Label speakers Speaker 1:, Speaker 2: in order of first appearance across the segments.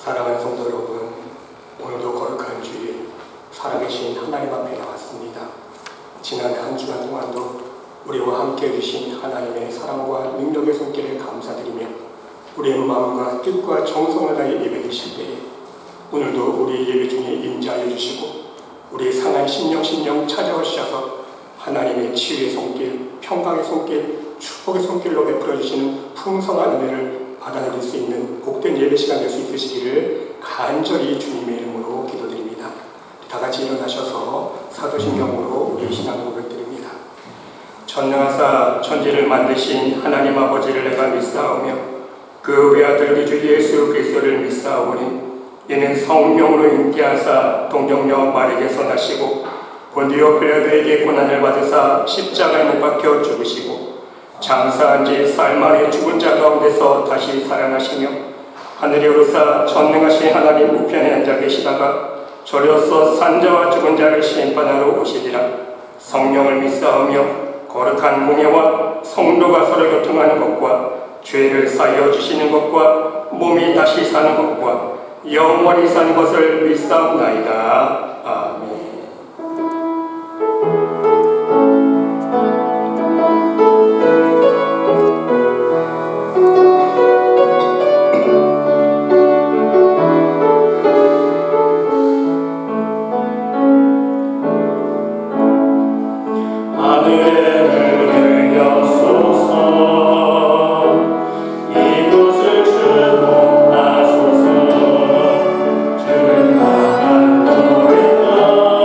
Speaker 1: 사랑하는 성도 여러분, 오늘도 거룩한 주일 살아계신 하나님 앞에 나왔습니다. 지난 한 주간 동안도 우리와 함께 해주신 하나님의 사랑과 능력의 손길에 감사드리며 우리의 마음과 뜻과 정성을 다해 예배 드실 때에 오늘도 우리의 예배 중에 임재하여 주시고 우리의 상한 심령 찾아오셔서 하나님의 치유의 손길, 평강의 손길, 축복의 손길로 베풀어 주시는 풍성한 은혜를 받아들일 수 있는 복된 예배 시간 될 수 있으시기를 간절히 주님의 이름으로 기도드립니다. 다 같이 일어나셔서 사도신경으로 우리 신앙 고백드립니다. 전능하사 천지를 만드신 하나님 아버지를 내가 믿사오며 그 외아들 우리 주 예수 그리스도를 믿사오니 이는 성령으로 인기하사 동정녀 마리아에게서 나시고 본디오 빌라도에게 고난을 받으사 십자가에 못 박혀 죽으시고 장사한 지 사흘 만에 죽은 자 가운데서 다시 살아나시며 하늘에 오르사 전능하신 하나님 우편에 앉아 계시다가 저리로서 산자와 죽은 자를 심판하러 오시리라. 성령을 믿사오며 거룩한 공예와 성도가 서로 교통하는 것과 죄를 사하여 주시는 것과 몸이 다시 사는 것과 영원히 사는 것을 믿사옵나이다. 아멘.
Speaker 2: 주는 강한 노래가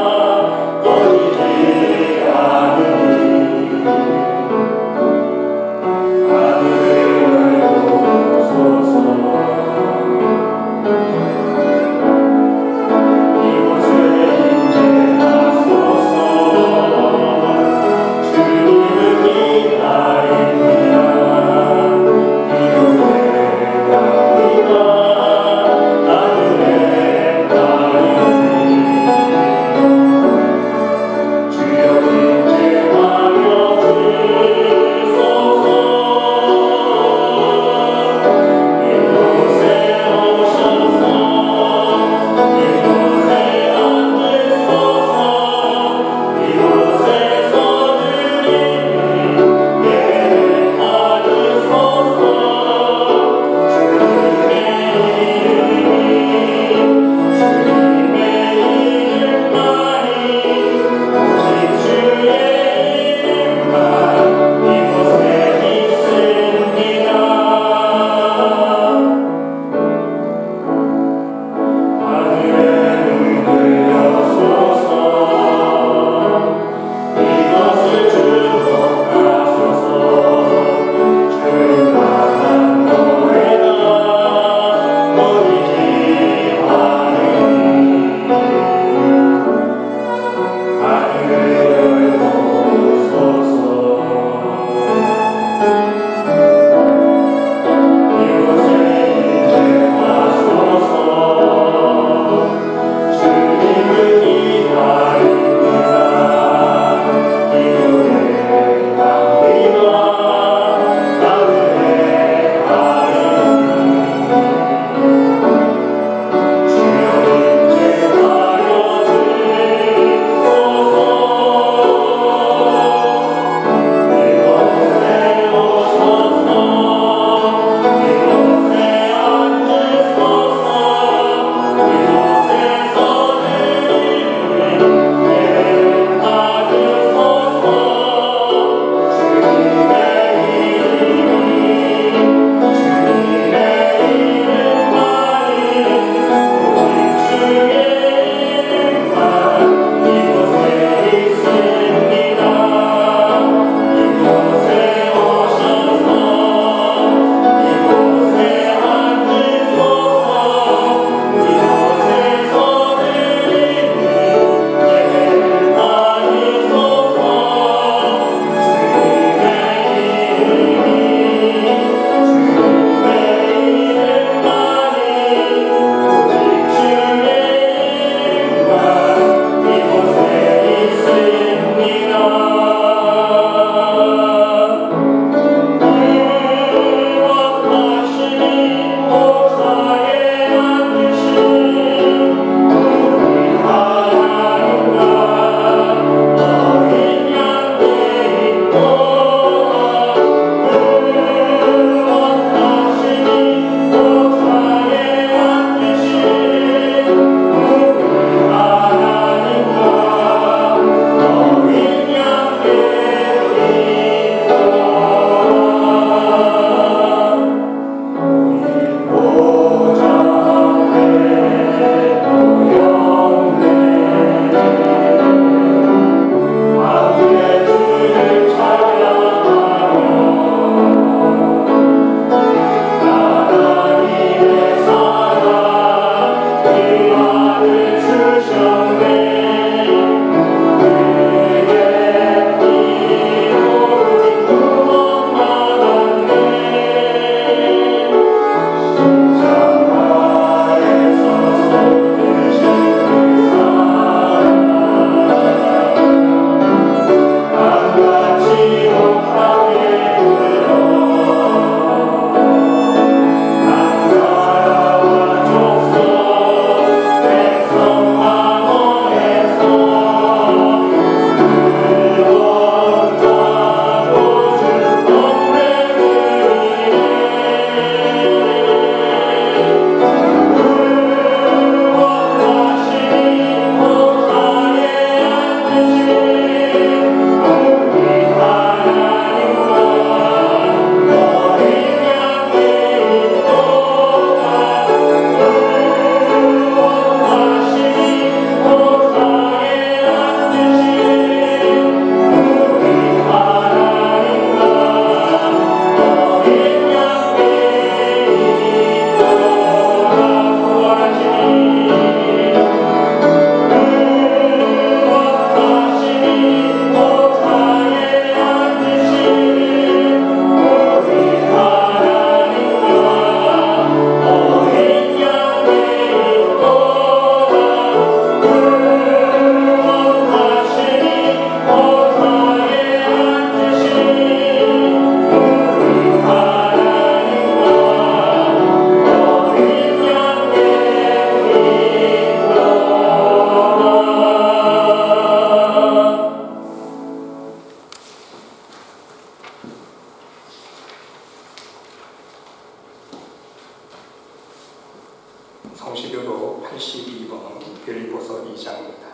Speaker 1: 성시교도 82번 빌립보서 2장입니다.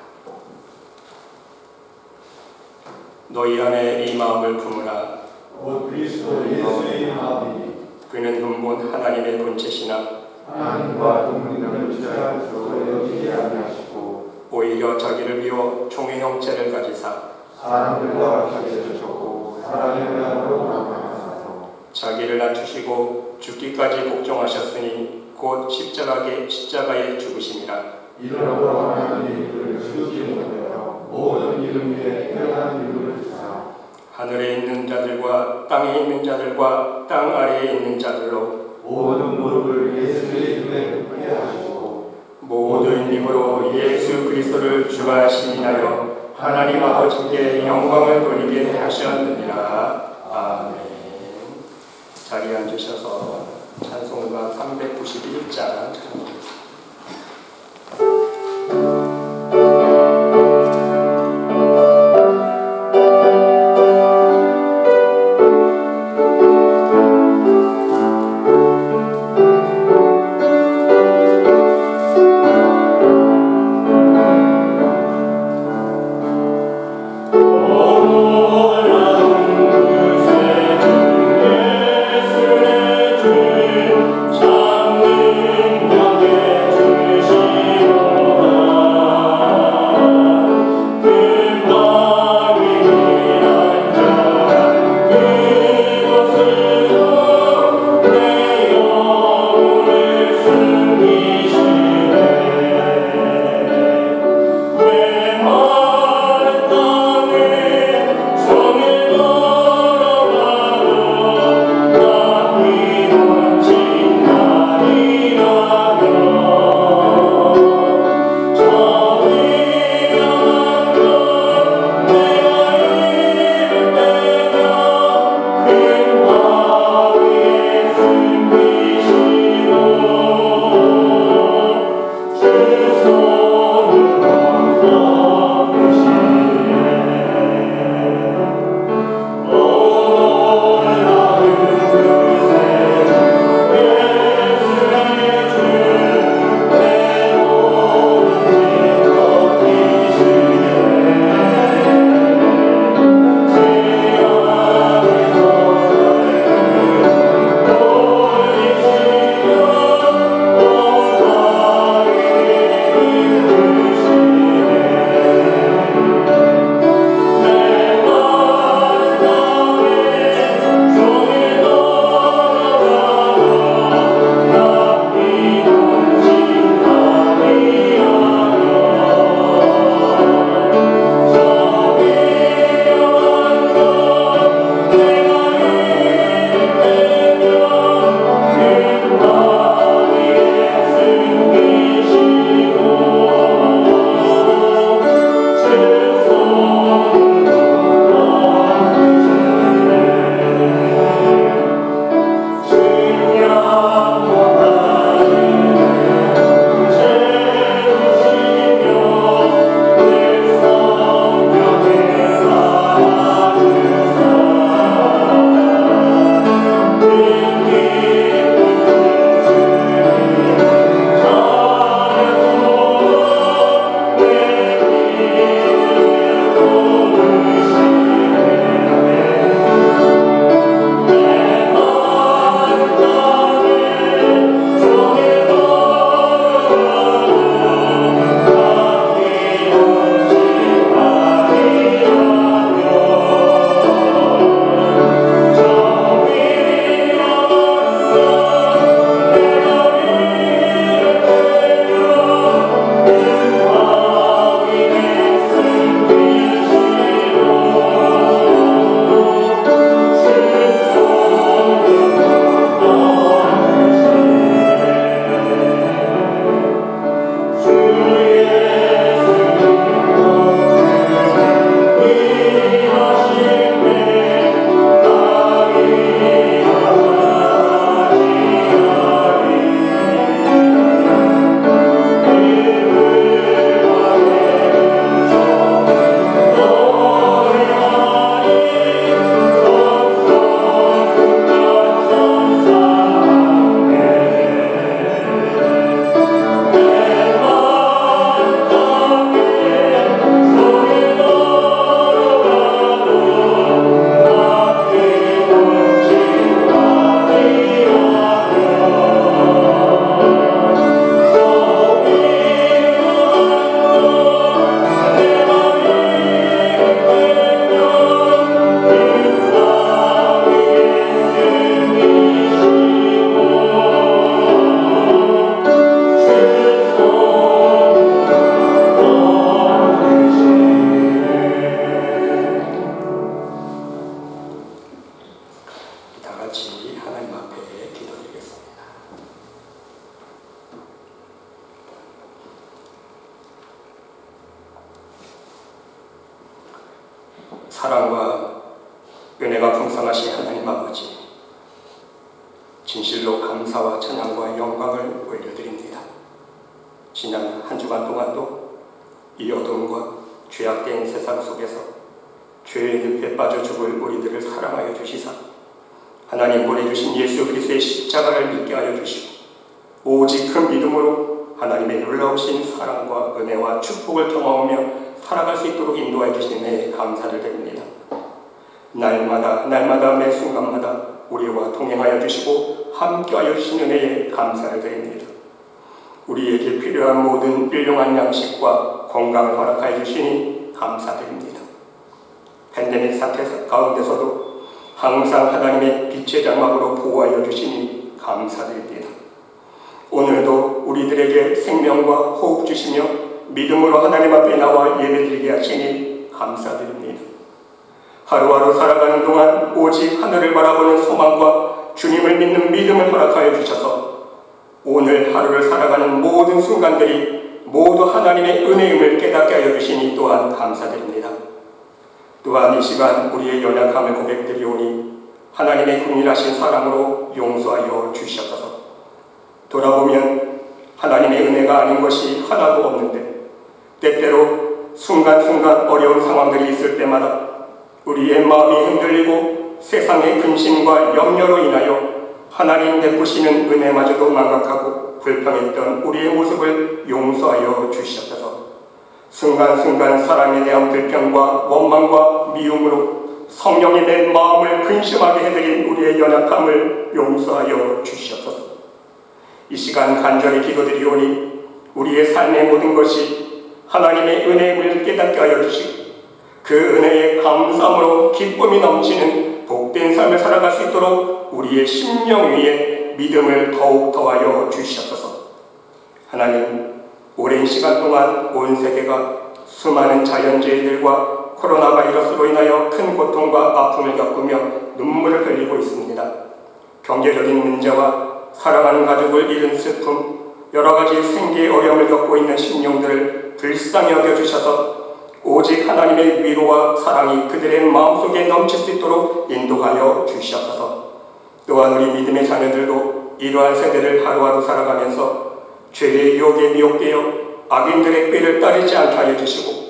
Speaker 1: 너희 안에 이 마음을 품으라.
Speaker 2: 곧 그리스도 예수의 마음이니
Speaker 1: 그는 근본 하나님의 본체시나
Speaker 2: 하나님과 동등을 취할 수 여기지 아니하시고
Speaker 1: 오히려 자기를 비워 종의 형체를 가지사
Speaker 2: 사람들과 같이 되셨고 사람의 모양으로 나타나서
Speaker 1: 자기를 낮추시고 죽기까지 복종하셨으니 곧 십자가에 죽으심이라.
Speaker 2: 이러므로 하나님의 이름을 지으시는 모든 이름 위에 태어난 이름을 주사
Speaker 1: 하늘에 있는 자들과 땅에 있는 자들과 땅 아래에 있는 자들로
Speaker 2: 모든 무릎을 예수의 이름에 꿇게 하시고
Speaker 1: 모든 입으로 예수 그리스도를 주가 시인하여 하나님 아버지께 영광을 돌리게 하셨느니라. 아멘. 자리에 앉으셔서 찬송가 391장 찬송합니다.
Speaker 3: 장능력에
Speaker 1: 사랑과 은혜가 풍성하신 하나님 아버지, 진실로 감사와 찬양과 영광을 올려드립니다. 지난 한 주간 동안도 이 어둠과 죄악된 세상 속에서 죄의 늪에 빠져 죽을 우리들을 사랑하여 주시사 하나님 보내주신 예수 그리스도의 십자가를 믿게 하여 주시고 오직 그 믿음으로 하나님의 놀라우신 사랑과 은혜와 축복을 경험하며 살아갈 수 있도록 인도하여 주시니 감사를 드립니다. 날마다 매 순간마다 우리와 동행하여 주시고 함께하여 주신 은혜에 감사를 드립니다. 우리에게 필요한 모든 일용한 양식과 건강을 허락하여 주시니 감사드립니다. 팬데믹 사태 가운데서도 항상 하나님의 빛의 장막으로 보호하여 주시니 감사드립니다. 오늘도 우리들에게 생명과 호흡 주시며 믿음으로 하나님 앞에 나와 예배드리게 하시니 감사드립니다. 하루하루 살아가는 동안 오직 하늘을 바라보는 소망과 주님을 믿는 믿음을 허락하여 주셔서 오늘 하루를 살아가는 모든 순간들이 모두 하나님의 은혜임을 깨닫게 하여 주시니 또한 감사드립니다. 또한 이 시간 우리의 연약함을 고백드리오니 하나님의 긍휼하신 사랑으로 용서하여 주시옵소서. 돌아보면 하나님의 은혜가 아닌 것이 하나도 없는데 때때로 순간순간 어려운 상황들이 있을 때마다 우리의 마음이 흔들리고 세상의 근심과 염려로 인하여 하나님 베푸시는 은혜마저도 망각하고 불평했던 우리의 모습을 용서하여 주시옵소서. 순간순간 사람에 대한 불평과 원망과 미움으로 성령이 내 마음을 근심하게 해드린 우리의 연약함을 용서하여 주시옵소서. 이 시간 간절히 기도드리오니 우리의 삶의 모든 것이 하나님의 은혜임을 깨닫게 하여 주시고 그 은혜의 감사함으로 기쁨이 넘치는 복된 삶을 살아갈 수 있도록 우리의 심령 위에 믿음을 더욱 더하여 주시옵소서. 하나님, 오랜 시간 동안 온 세계가 수많은 자연재해들과 코로나 바이러스로 인하여 큰 고통과 아픔을 겪으며 눈물을 흘리고 있습니다. 경제적인 문제와 사랑하는 가족을 잃은 슬픔, 여러 가지 생계의 어려움을 겪고 있는 심령들을 불쌍히 여겨주셔서 오직 하나님의 위로와 사랑이 그들의 마음속에 넘칠 수 있도록 인도하여 주시옵소서. 또한 우리 믿음의 자녀들도 이러한 세대를 하루하루 살아가면서 죄의 유혹에 미혹되어 악인들의 꾀를 따르지 않게 하여 주시고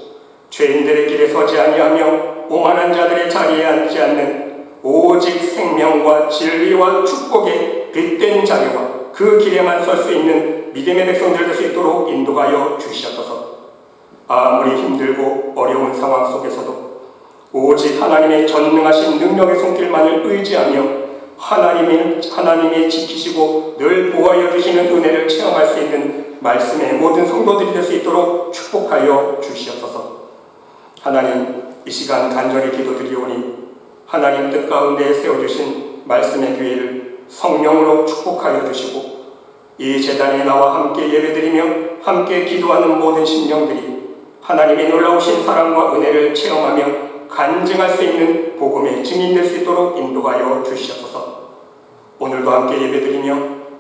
Speaker 1: 죄인들의 길에 서지 아니하며 오만한 자들의 자리에 앉지 않는 오직 생명과 진리와 축복의 빛된 자녀와 그 길에만 설 수 있는 믿음의 백성들 될 수 있도록 인도하여 주시옵소서. 아무리 힘들고 어려운 상황 속에서도 오직 하나님의 전능하신 능력의 손길만을 의지하며 하나님이 지키시고 늘 보호하여 주시는 은혜를 체험할 수 있는 말씀의 모든 성도들이 될 수 있도록 축복하여 주시옵소서. 하나님, 이 시간 간절히 기도드리오니 하나님 뜻 가운데 세워주신 말씀의 기회를 성령으로 축복하여 주시고 이 제단에 나와 함께 예배드리며 함께 기도하는 모든 심령들이 하나님의 놀라우신 사랑과 은혜를 체험하며 간증할 수 있는 복음의 증인될 수 있도록 인도하여 주시옵소서. 오늘도 함께 예배드리며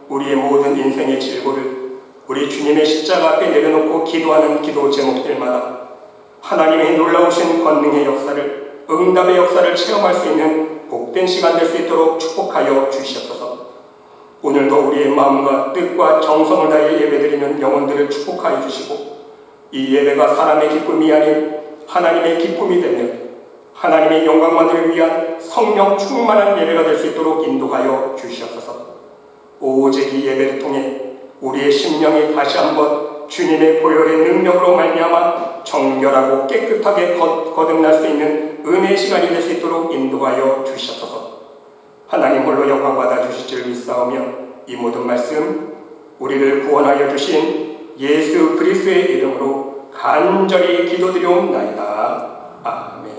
Speaker 1: 우리의 모든 인생의 질고를 우리 주님의 십자가 앞에 내려놓고 기도하는 기도 제목들마다 하나님의 놀라우신 권능의 역사를, 응답의 역사를 체험할 수 있는 복된 시간 될 수 있도록 축복하여 주시옵소서. 오늘도 우리의 마음과 뜻과 정성을 다해 예배드리는 영혼들을 축복하여 주시고 이 예배가 사람의 기쁨이 아닌 하나님의 기쁨이 되며 하나님의 영광만을 위한 성령 충만한 예배가 될 수 있도록 인도하여 주시옵소서. 오직 이 예배를 통해 우리의 심령이 다시 한번 주님의 보혈의 능력으로 말미암아 정결하고 깨끗하게 거듭날 수 있는 은혜의 시간이 될 수 있도록 인도하여 주시옵소서. 하나님 홀로 영광 받아 주실 줄 믿사오며 이 모든 말씀 우리를 구원하여 주신 예수 그리스도의 이름으로 간절히 기도드리옵나이다. 아멘.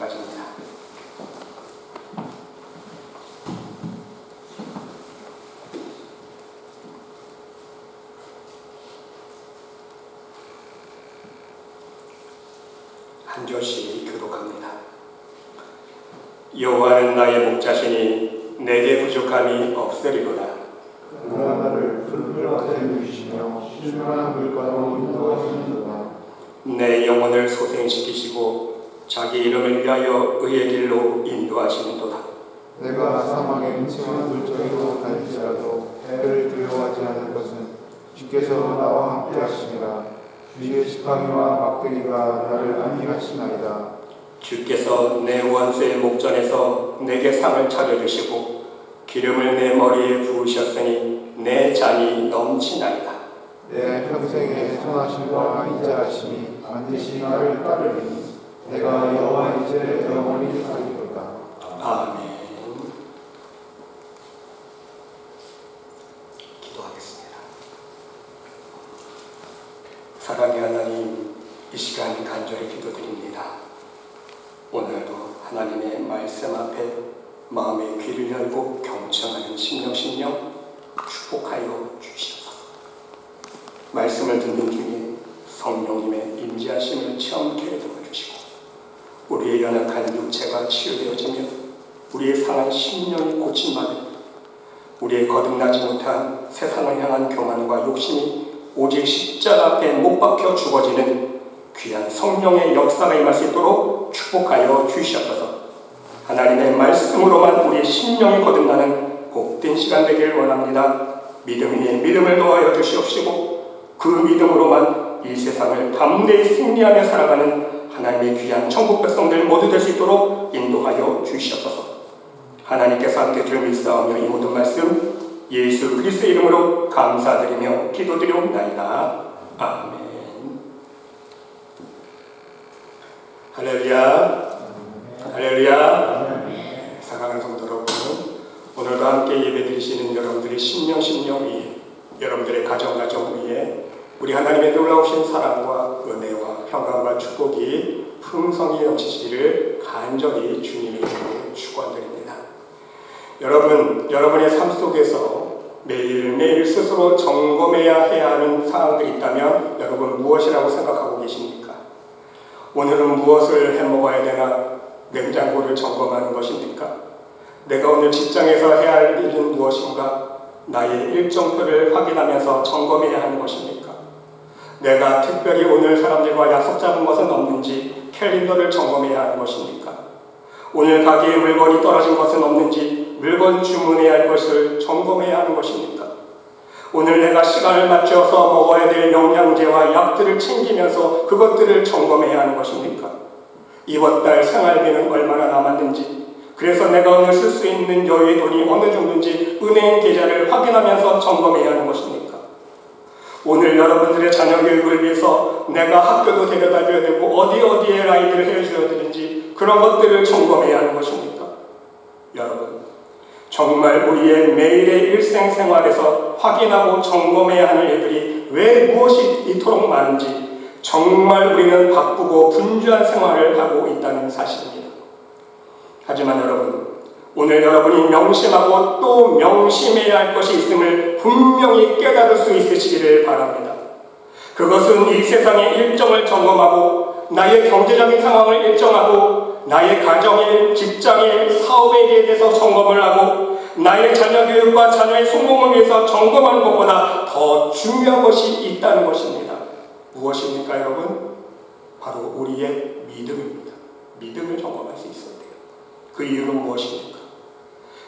Speaker 1: 여기까지입니다. 한 절씩 교독합니다. 여호와는 나의 목자시니 내게 부족함이 없으리로다.
Speaker 2: 그가 나를 푸른 곳에 누이시며 신선한 물가로 인도하시는도다.
Speaker 1: 내 영혼을 소생시키시고 자기 이름을 위하여 의의 길로 인도하시는도다.
Speaker 2: 내가 사망의 음침한 물정으로 갈지라도 해를 두려워하지 않을 것은 주께서 나와 함께 하시니라. 주의 지팡이와 막대기가 나를 안위하시나이다.
Speaker 1: 주께서 내 원수의 목전에서 내게 상을 차려주시고 기름을 내 머리에 부으셨으니 내 잔이 넘치나이다.
Speaker 2: 내 평생의 선하심과 인자하심이 반드시 나를 따르리니 내가 여호와 이제 영원히 살리로다.
Speaker 1: 아멘. 기도하겠습니다. 사랑의 하나님, 이 시간 간절히 기도드립니다. 오늘도 하나님의 말씀 앞에 마음의 귀를 열고 경청하는 심령 축복하여 주시옵소서. 말씀을 듣는 중에 성령님의 임재하심을 체험케 도와주시고 우리의 연약한 육체가 치유되어지며 우리의 상한 심령이 고침받으며 우리의 거듭나지 못한 세상을 향한 교만과 욕심이 오직 십자가 앞에 못 박혀 죽어지는 귀한 성령의 역사가 임할 수 있도록 축복하여 주시옵소서. 하나님의 말씀으로만 우리의 심령이 거듭나는 복된 시간 되기를 원합니다. 믿음 위에 믿음을 더하여 주시옵시고 그 믿음으로만 이 세상을 담대히 승리하며 살아가는 하나님의 귀한 천국 백성들 모두 될 수 있도록 인도하여 주시옵소서. 하나님께서 함께 주를 믿사오며 이 모든 말씀 예수 그리스도의 이름으로 감사드리며 기도드리옵나이다. 아멘. 할렐루야. 할렐루야. 사랑하는 성도 여러분, 오늘도 함께 예배드리시는 여러분들의 심령 위에, 여러분들의 가정 위에 우리 하나님의 놀라우신 사랑과 은혜와 평강과 축복이 풍성히 넘치시기를 간절히 주님의 이름으로 축원드립니다. 여러분, 여러분의 삶 속에서 매일매일 스스로 점검해야 해야 하는 상황들이 있다면 여러분 무엇이라고 생각하고 계십니까? 오늘은 무엇을 해먹어야 되나 냉장고를 점검하는 것입니까? 내가 오늘 직장에서 해야 할 일은 무엇인가? 나의 일정표를 확인하면서 점검해야 하는 것입니까? 내가 특별히 오늘 사람들과 약속 잡은 것은 없는지 캘린더를 점검해야 하는 것입니까? 오늘 가게에 물건이 떨어진 것은 없는지 물건 주문해야 할 것을 점검해야 하는 것입니까? 오늘 내가 시간을 맞춰서 먹어야 될 영양제와 약들을 챙기면서 그것들을 점검해야 하는 것입니까? 이번 달 생활비는 얼마나 남았는지, 그래서 내가 오늘 쓸 수 있는 여유의 돈이 어느 정도인지 은행 계좌를 확인하면서 점검해야 하는 것입니까? 오늘 여러분들의 자녀 교육을 위해서 내가 학교도 데려다 줘야 되고 어디에 라이드를 해줘야 되는지 그런 것들을 점검해야 하는 것입니까? 여러분, 정말 우리의 매일의 일생생활에서 확인하고 점검해야 하는 일들이 왜 무엇이 이토록 많은지 정말 우리는 바쁘고 분주한 생활을 하고 있다는 사실입니다. 하지만 여러분, 오늘 여러분이 명심하고 또 명심해야 할 것이 있음을 분명히 깨달을 수 있으시기를 바랍니다. 그것은 이 세상의 일정을 점검하고 나의 경제적인 상황을 일정하고 나의 가정일, 직장일, 사업에 대해서 점검을 하고 나의 자녀 교육과 자녀의 성공을 위해서 점검하는 것보다 더 중요한 것이 있다는 것입니다. 무엇입니까, 여러분? 바로 우리의 믿음입니다. 믿음을 점검할 수 있어야 돼요. 그 이유는 무엇입니까?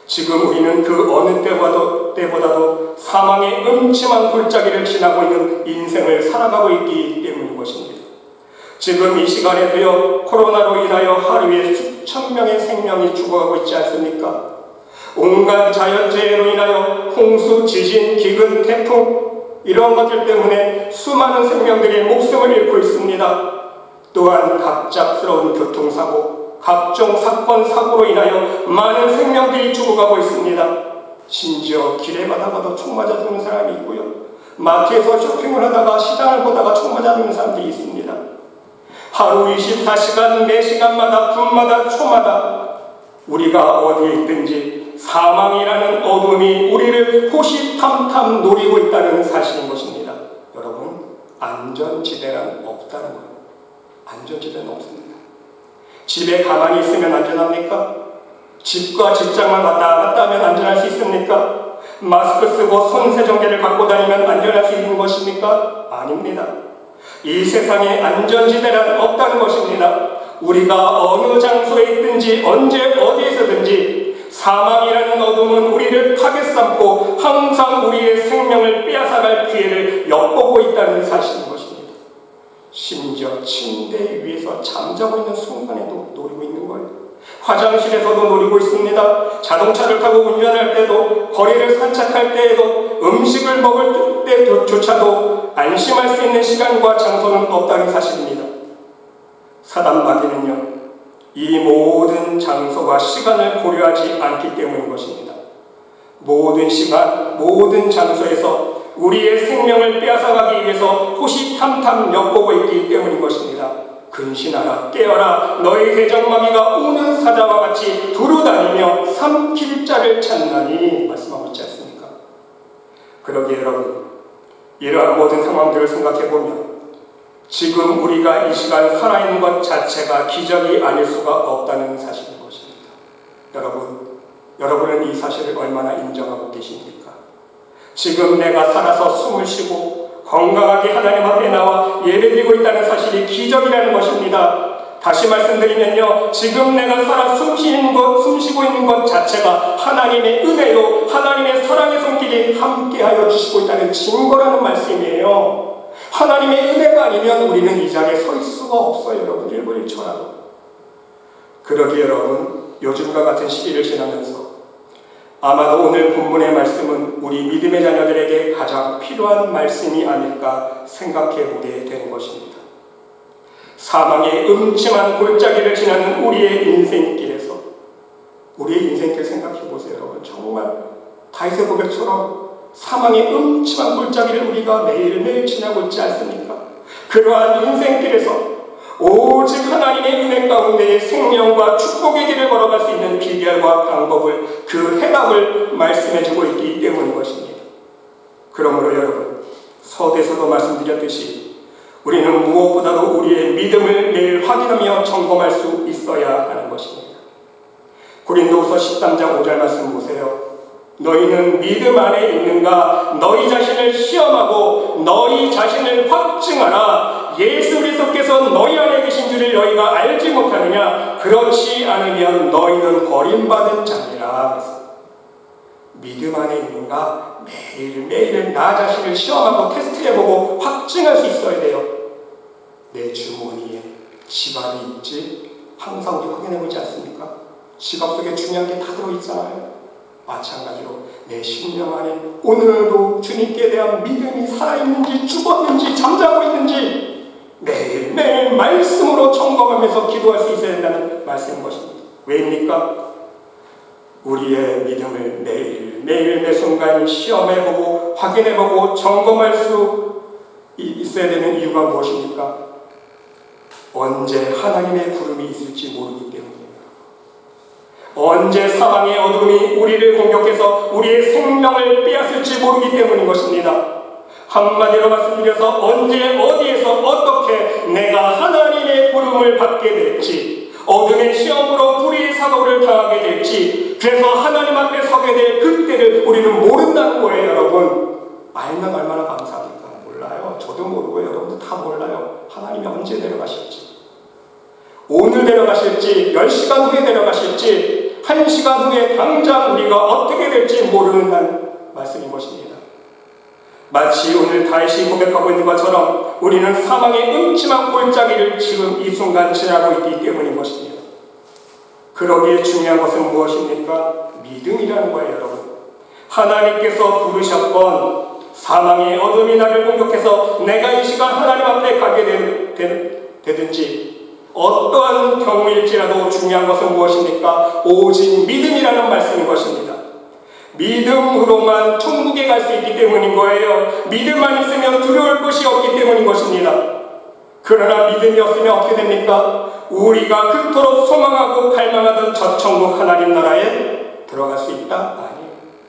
Speaker 1: 지금 우리는 그 어느 때보다도 사망의 음침한 골짜기를 지나고 있는 인생을 살아가고 있기 때문인 것입니다. 지금 이 시간에 되어 코로나로 인하여 하루에 수천 명의 생명이 죽어가고 있지 않습니까? 온갖 자연재해로 인하여 홍수, 지진, 기근, 태풍 이런 것들 때문에 수많은 생명들이 목숨을 잃고 있습니다. 또한 갑작스러운 교통사고, 각종 사건, 사고로 인하여 많은 생명들이 죽어가고 있습니다. 심지어 길에 가다가도 총 맞아 죽는 사람이 있고요. 마트에서 쇼핑을 하다가 시장을 보다가 총 맞아 죽는 사람들이 있습니다. 하루 24시간 매 시간마다 분마다 초마다 우리가 어디에 있든지 사망이라는 어둠이 우리를 호시탐탐 노리고 있다는 사실인 것입니다. 여러분, 안전지대란 없다는 거예요. 안전지대는 없습니다. 집에 가만히 있으면 안전합니까? 집과 직장만 왔다 갔다 하면 안전할 수 있습니까? 마스크 쓰고 손세정제를 갖고 다니면 안전할 수 있는 것입니까? 아닙니다. 이 세상에 안전지대란 없다는 것입니다. 우리가 어느 장소에 있든지 언제 어디에서든지 사망이라는 어둠은 우리를 타겟 삼고 항상 우리의 생명을 빼앗아갈 기회를 엿보고 있다는 사실인 것입니다. 심지어 침대 위에서 잠자고 있는 순간에도 노리고 있는 거예요. 화장실에서도 노리고 있습니다. 자동차를 타고 운전할 때도, 거리를 산책할 때에도, 음식을 먹을 때조차도 안심할 수 있는 시간과 장소는 없다는 사실입니다. 사단 마귀는요, 이 모든 장소와 시간을 고려하지 않기 때문인 것입니다. 모든 시간, 모든 장소에서 우리의 생명을 빼앗아가기 위해서 호시탐탐 엿보고 있기 때문인 것입니다. 근신하라, 깨어라, 너희 대적마귀가 우는 사자와 같이 두루다니며 삼킬 자를 찾나니 말씀하고 있지 않습니까? 그러기에 여러분, 이러한 모든 상황들을 생각해보면 지금 우리가 이 시간 살아있는 것 자체가 기적이 아닐 수가 없다는 사실인 것입니다. 여러분은 이 사실을 얼마나 인정하고 계십니까? 지금 내가 살아서 숨을 쉬고 건강하게 하나님 앞에 나와 예배드리고 있다는 사실이 기적이라는 것입니다. 다시 말씀드리면요, 지금 내가 살아 숨쉬고 있는 것 자체가 하나님의 은혜요, 하나님의 사랑의 손길이 함께하여 주시고 있다는 증거라는 말씀이에요. 하나님의 은혜가 아니면 우리는 이 자리에 서 있을 수가 없어요. 여러분, 1분 1초라도. 그러기에 여러분, 요즘과 같은 시기를 지나면서 아마도 오늘 본문의 말씀은 우리 믿음의 자녀들에게 가장 필요한 말씀이 아닐까 생각해 보게 되는 것입니다. 사망의 음침한 골짜기를 지나는 우리의 인생길에서, 우리의 인생길 생각해 보세요. 여러분, 정말 다윗의 고백처럼 사망의 음침한 골짜기를 우리가 매일매일 지나고 있지 않습니까? 그러한 인생길에서 오직 하나님의 은혜 가운데의 생명과 축복의 길을 걸어갈 수 있는 비결과 방법을, 그 해답을 말씀해주고 있기 때문인 것입니다. 그러므로 여러분, 서두에서도 말씀드렸듯이 우리는 무엇보다도 우리의 믿음을 매일 확인하며 점검할 수 있어야 하는 것입니다. 고린도후서 13장 5절 말씀 보세요. 너희는 믿음 안에 있는가? 너희 자신을 시험하고 너희 자신을 확증하라. 예수 그리스도께서 너희 안에 계신 줄을 너희가 알지 못하느냐? 그렇지 않으면 너희는 버림받은 자니라. 믿음 안에 있는가? 매일매일 나 자신을 시험하고 테스트해보고 확증할 수 있어야 돼요. 내 주머니에 지갑이 있지? 항상 우리 확인해보지 않습니까? 지갑 속에 중요한 게 다 들어있잖아요. 마찬가지로 내 심령 안에 오늘도 주님께 대한 믿음이 살아있는지, 죽었는지, 잠자고 있는지 매일매일 말씀으로 점검하면서 기도할 수 있어야 된다는 말씀인 것입니다. 왜입니까? 우리의 믿음을 매일매일 매 순간 시험해보고 확인해보고 점검할 수 있어야 되는 이유가 무엇입니까? 언제 하나님의 부름이 있을지 모르기 때문입니다. 언제 사망의 어둠이 우리를 공격해서 우리의 생명을 빼앗을지 모르기 때문인 것입니다. 한마디로 말씀드려서 언제 어디에서 어떻게 내가 하나님의 부름을 받게 될지, 어둠의 시험으로 불의의 사고를 당하게 될지, 그래서 하나님 앞에 서게 될 그때를 우리는 모른다는 거예요. 여러분, 알면 얼마나 감사합니까? 몰라요. 저도 모르고 여러분도 다 몰라요. 하나님이 언제 내려가실지, 오늘 내려가실지, 10시간 후에 내려가실지, 1시간 후에 당장 우리가 어떻게 될지 모르는 말씀인 것입니다. 마치 오늘 다윗이 고백하고 있는 것처럼 우리는 사망의 음침한 골짜기를 지금 이 순간 지나고 있기 때문인 것입니다. 그러기에 중요한 것은 무엇입니까? 믿음이라는 거예요, 여러분. 하나님께서 부르셨건 사망의 어둠이 나를 공격해서 내가 이 시간 하나님 앞에 가게 되든지 어떠한 경우일지라도 중요한 것은 무엇입니까? 오직 믿음이라는 말씀인 것입니다. 믿음으로만 천국에 갈 수 있기 때문인 거예요. 믿음만 있으면 두려울 것이 없기 때문인 것입니다. 그러나 믿음이 없으면 어떻게 됩니까? 우리가 그토록 소망하고 갈망하던 저 천국 하나님 나라에 들어갈 수 있다? 아니요.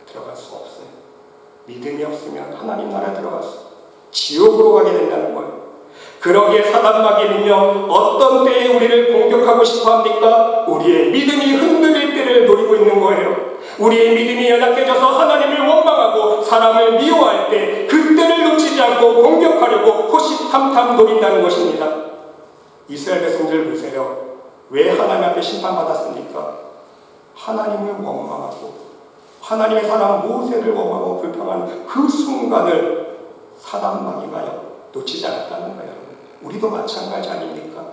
Speaker 1: 들어갈 수 없어요. 믿음이 없으면 하나님 나라에 들어갈 수 없어요. 지옥으로 가게 된다는 거예요. 그러기에 사단마귀는요, 어떤 때에 우리를 공격하고 싶어 합니까? 우리의 믿음이 흔들릴 때를 노리고 있는 거예요. 우리의 믿음이 연약해져서 하나님을 원망하고 사람을 미워할 때 그때를 놓치지 않고 공격하려고 호시탐탐 노린다는 것입니다. 이스라엘 백성들 보세요. 왜 하나님 앞에 심판받았습니까? 하나님을 원망하고 하나님의 사람 모세를 원망하고 불평하는 그 순간을 사단마귀가 놓치지 않았다는 거예요. 우리도 마찬가지 아닙니까?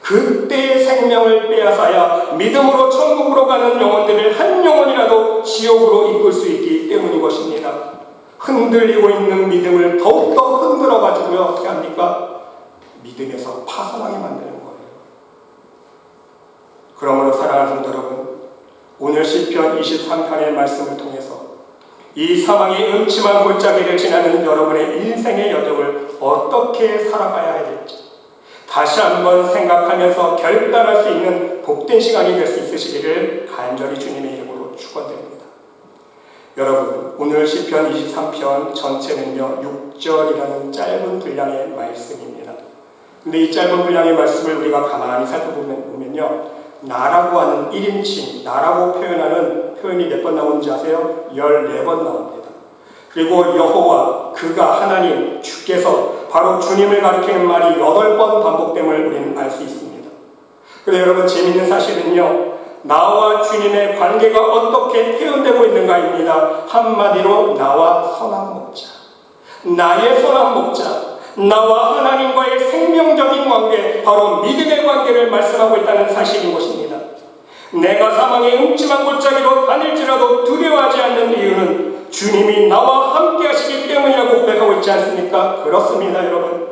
Speaker 1: 그때의 생명을 빼앗아야 믿음으로 천국으로 가는 영혼들을 한 영혼이라도 지옥으로 이끌 수 있기 때문인 것입니다. 흔들리고 있는 믿음을 더욱더 흔들어가지고요, 어떻게 합니까? 믿음에서 파산하게 만드는 거예요. 그러므로 사랑하는 성도 여러분, 오늘 시편 23편의 말씀을 통해서 이 사망의 음침한 골짜기를 지나는 여러분의 인생의 여정을 어떻게 살아가야 할지 다시 한번 생각하면서 결단할 수 있는 복된 시간이 될 수 있으시기를 간절히 주님의 이름으로 축원드립니다. 여러분, 오늘 시편 23편 전체는요 6절이라는 짧은 분량의 말씀입니다. 근데 이 짧은 분량의 말씀을 우리가 가만히 살펴보면요, 나라고 하는 1인칭, 나라고 표현하는 표현이 몇 번 나오는지 아세요? 14번 나옵니다. 그리고 여호와, 그가 하나님, 주께서 바로 주님을 가리키는 말이 8번 반복됨을 우리는 알 수 있습니다. 그런데 여러분, 재밌는 사실은요, 나와 주님의 관계가 어떻게 표현되고 있는가입니다. 한마디로 나와 선한 목자, 나의 선한 목자, 나와 하나님과의 생명적인 관계, 바로 믿음의 관계를 말씀하고 있다는 사실인 것입니다. 내가 사망의 음침한 골짜기로 다닐지라도 두려워하지 않는 이유는 주님이 나와 함께 하시기 때문이라고 고백하고 있지 않습니까? 그렇습니다, 여러분.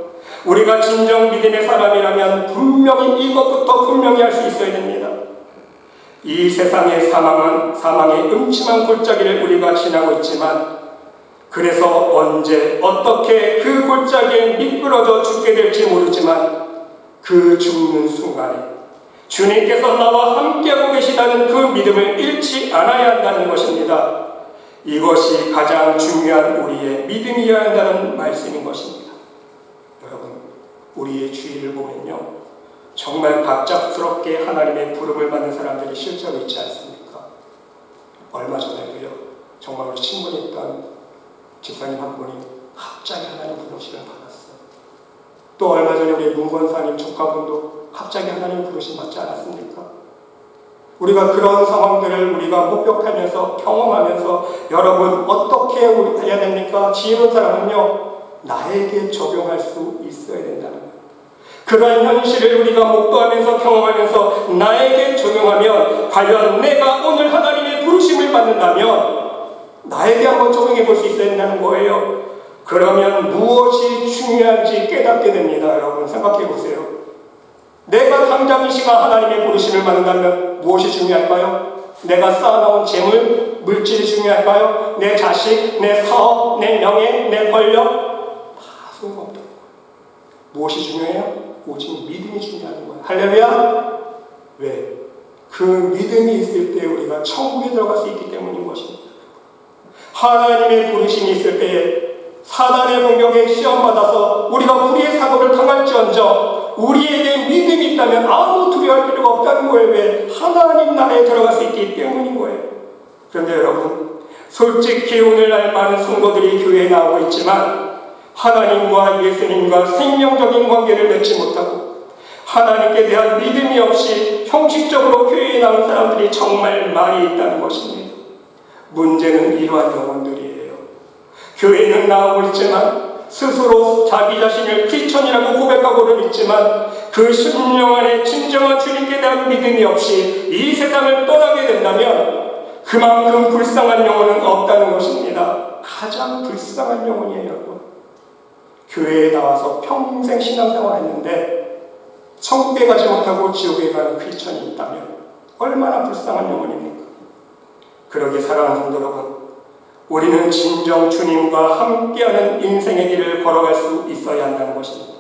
Speaker 1: 우리가 진정 믿음의 사람이라면 분명히 이것부터 분명히 할 수 있어야 됩니다. 이 세상의 사망의 음침한 골짜기를 우리가 지나고 있지만, 그래서 언제 어떻게 그 골짜기에 미끄러져 죽게 될지 모르지만 그 죽는 순간에 주님께서 나와 함께하고 계시다는 그 믿음을 잃지 않아야 한다는 것입니다. 이것이 가장 중요한 우리의 믿음이어야 한다는 말씀인 것입니다. 여러분, 우리의 주위를 보면요, 정말 갑작스럽게 하나님의 부름을 받는 사람들이 실제로 있지 않습니까? 얼마 전에도요, 정말 우리 친분이 있던 집사님 한 분이 갑자기 하나님 부르심을 받았어요. 또 얼마 전에 우리 문권사님 조카분도 갑자기 하나님 부르심 받지 않았습니까? 우리가 그런 상황들을 우리가 목격하면서 경험하면서 여러분 어떻게 해야 됩니까? 지혜로운 사람은요, 나에게 적용할 수 있어야 된다는 거예요. 그러한 현실을 우리가 목도하면서 경험하면서 나에게 적용하면 과연 내가 오늘 하나님의 부르심을 받는다면 나에게 한번 적용해 볼 수 있어야 된다는 거예요. 그러면 무엇이 중요한지 깨닫게 됩니다. 여러분 생각해 보세요. 내가 당장 이 시간 하나님의 부르심을 받는다면 무엇이 중요할까요? 내가 쌓아놓은 재물, 물질이 중요할까요? 내 자식, 내 사업, 내 명예, 내 권력? 다 소용없다. 무엇이 중요해요? 오직 믿음이 중요한 거예요. 할렐루야! 왜? 그 믿음이 있을 때 우리가 천국에 들어갈 수 있기 때문인 것입니다. 하나님의 부르심이 있을 때에 사단의 공격에 시험받아서 우리가 불의의 사고를 당할지언정 우리에게 믿음이 있다면 아무 두려워할 필요가 없다는 거예요. 왜? 하나님 나라에 들어갈 수 있기 때문인 거예요. 그런데 여러분, 솔직히 오늘날 많은 성도들이 교회에 나오고 있지만 하나님과 예수님과 생명적인 관계를 맺지 못하고 하나님께 대한 믿음이 없이 형식적으로 교회에 나온 사람들이 정말 많이 있다는 것입니다. 문제는 이러한 영혼들이에요. 교회는 나오고 있지만 스스로 자기 자신을 크리스천이라고 고백하고는 있지만 그 심령 안에 진정한 주님께 대한 믿음이 없이 이 세상을 떠나게 된다면 그만큼 불쌍한 영혼은 없다는 것입니다. 가장 불쌍한 영혼이에요, 여러분. 교회에 나와서 평생 신앙생활 했는데 천국에 가지 못하고 지옥에 가는 크리스천이 있다면 얼마나 불쌍한 영혼입니까? 그러기에 사랑하는 성도 여러분, 우리는 진정 주님과 함께하는 인생의 길을 걸어갈 수 있어야 한다는 것입니다.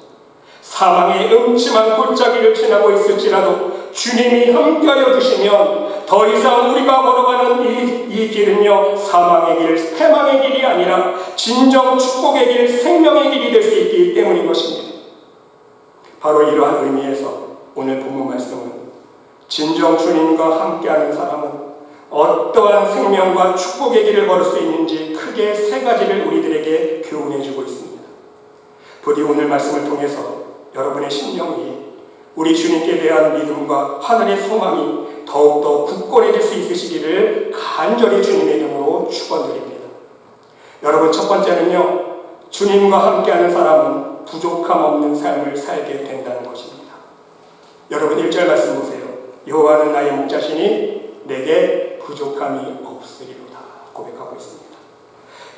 Speaker 1: 사망의 음침한 골짜기를 지나고 있을지라도 주님이 함께하여 주시면 더 이상 우리가 걸어가는 이 길은요, 사망의 길, 패망의 길이 아니라 진정 축복의 길, 생명의 길이 될 수 있기 때문인 것입니다. 바로 이러한 의미에서 오늘 본문 말씀은 진정 주님과 함께하는 사람은 어떠한 생명과 축복의 길을 걸을 수 있는지 크게 세 가지를 우리들에게 교훈해 주고 있습니다. 부디 오늘 말씀을 통해서 여러분의 심령이 우리 주님께 대한 믿음과 하늘의 소망이 더욱더 굳건해질 수 있으시기를 간절히 주님의 이름으로 축원드립니다. 여러분, 첫 번째는요, 주님과 함께하는 사람은 부족함 없는 삶을 살게 된다는 것입니다. 여러분 1절 말씀 보세요. 여호와는 나의 목자시니 내게 부족함이 없으리로다 고백하고 있습니다.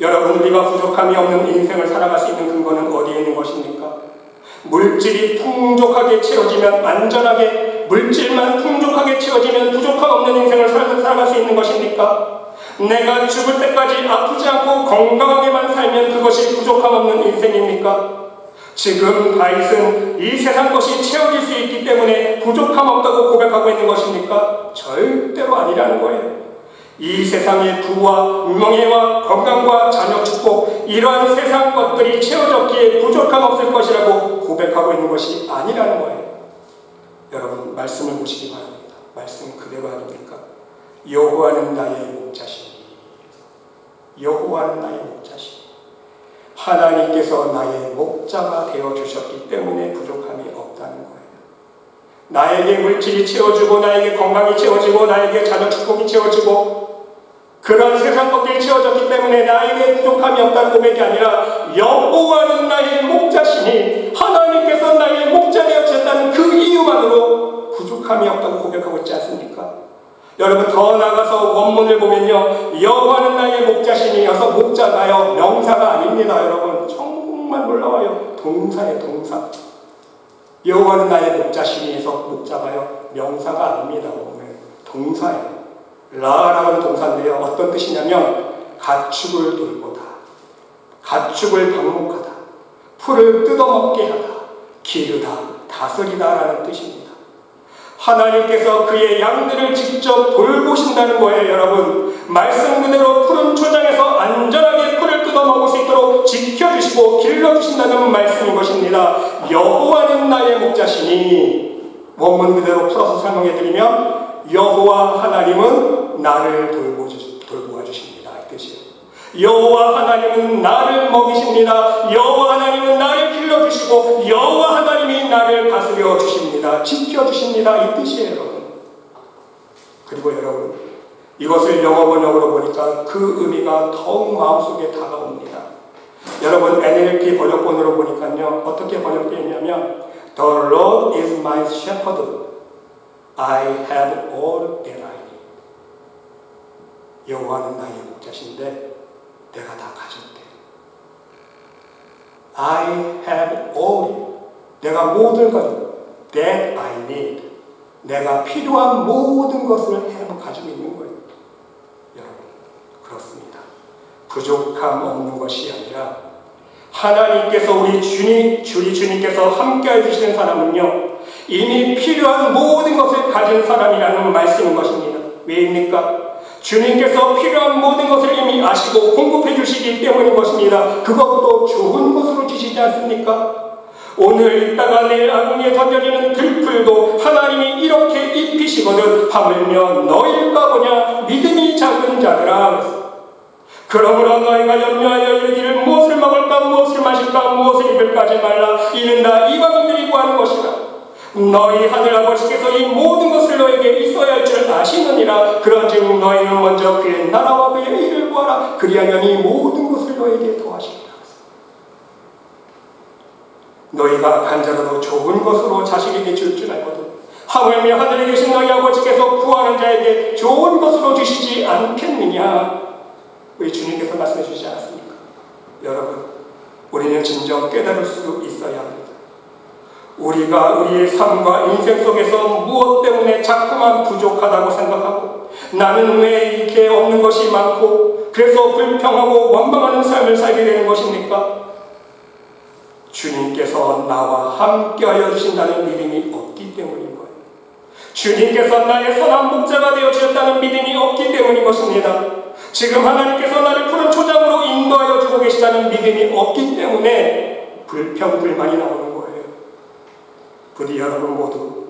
Speaker 1: 여러분, 우리가 부족함이 없는 인생을 살아갈 수 있는 근거는 어디에 있는 것입니까? 물질이 풍족하게 채워지면, 안전하게 물질만 풍족하게 채워지면 부족함 없는 인생을 살아갈 수 있는 것입니까? 내가 죽을 때까지 아프지 않고 건강하게만 살면 그것이 부족함 없는 인생입니까? 지금 다윗은 이 세상 것이 채워질 수 있기 때문에 부족함 없다고 고백하고 있는 것입니까? 절대로 아니라는 거예요. 이 세상의 부와 명예와 건강과 자녀 축복, 이러한 세상 것들이 채워졌기에 부족함 없을 것이라고 고백하고 있는 것이 아니라는 거예요. 여러분, 말씀을 보시기 바랍니다. 말씀 그대로 아닙니까? 여호와는 나의 목자시니, 여호와는 나의 목자시니, 하나님께서 나의 목자가 되어주셨기 때문에 부족함이 없다는 거예요. 나에게 물질이 채워주고, 나에게 건강이 채워지고, 나에게 자녀 축복이 채워지고, 그런 세상 것들이 채워졌기 때문에 나에게 부족함이 없다는 고백이 아니라 여호와는 나의 목자시니, 하나님께서 나의 목자 되어주셨다는 그 이유만으로 부족함이 없다고 고백하고 있지 않습니까? 여러분, 더 나아가서 원문을 보면요, 여호와는 나의 목자시니여서 목자가요, 명사가 아닙니다. 여러분, 정말 놀라워요. 동사예요, 동사. 여호와는 나의 목자시니에서 목자가요, 명사가 아닙니다. 오늘 동사예요. 라라는 동사인데요, 어떤 뜻이냐면 가축을 돌보다, 가축을 방목하다, 풀을 뜯어먹게 하다, 기르다, 다스리다 라는 뜻입니다. 하나님께서 그의 양들을 직접 돌보신다는 거예요. 여러분, 말씀 그대로 푸른 초장에서 안전하게 풀을 뜯어먹을 수 있도록 지켜주시고 길러주신다는 말씀인 것입니다. 여호와는 나의 목자시니, 원문 그대로 풀어서 설명해드리면 여호와 하나님은 나를 돌보아 주십니다, 이 뜻이에요. 여호와 하나님은 나를 먹이십니다. 여호와 하나님은 나를 길러주시고, 여호와 하나님이 나를 다스려 주십니다, 지켜주십니다, 이 뜻이에요, 여러분. 그리고 여러분, 이것을 영어 번역으로 보니까 그 의미가 더욱 마음속에 다가옵니다. 여러분, NLT 번역본으로 보니까요, 어떻게 번역되어 있냐면 The Lord is my shepherd, I have all that I need. 여호와는 나의 목자신데 내가 다 가졌대. I have all, 내가 모든 것, that I need, 내가 필요한 모든 것을 가지고 있는 거예요. 여러분, 그렇습니다. 부족함 없는 것이 아니라 하나님께서 우리 주님께서 함께 해주시는 사람은요, 이미 필요한 모든 것을 가진 사람이라는 말씀인 것입니다. 왜입니까? 주님께서 필요한 모든 것을 이미 아시고 공급해 주시기 때문인 것입니다. 그것도 좋은 것으로 주시지 않습니까? 오늘 있다가 내일 아궁이에 던져지는 들풀도 하나님이 이렇게 입히시거든 하물며 너희가 보냐 믿음이 작은 자들아. 그러므로 너희가 염려하여 이르기를 무엇을 먹을까, 무엇을 마실까, 무엇을 입을까 하지 말라. 이는 다 이방인들이 구하는 것이라. 너희 하늘 아버지께서 이 모든 것을 너에게 있어야 할 줄 아시느니라. 그런즉 너희는 먼저 그의 나라와 그의 의를 구하라. 그리하면 이 모든 것을 너에게 더하시리라. 너희가 간절하도 좋은 것으로 자식에게 줄 줄 알거든 하물며 하늘에 계신 너희 아버지께서 구하는 자에게 좋은 것으로 주시지 않겠느냐. 우리 주님께서 말씀해 주시지 않았습니까? 여러분, 우리는 진정 깨달을 수 있어야 합니다. 우리가 우리의 삶과 인생 속에서 무엇 때문에 자꾸만 부족하다고 생각하고, 나는 왜 이렇게 없는 것이 많고 그래서 불평하고 원망하는 삶을 살게 되는 것입니까? 주님께서 나와 함께하여 주신다는 믿음이 없기 때문인 거예요. 주님께서 나의 선한 목자가 되어 주셨다는 믿음이 없기 때문인 것입니다. 지금 하나님께서 나를 푸른 초장으로 인도하여 주고 계시다는 믿음이 없기 때문에 불평불만이 나오는 거예요. 부디 여러분 모두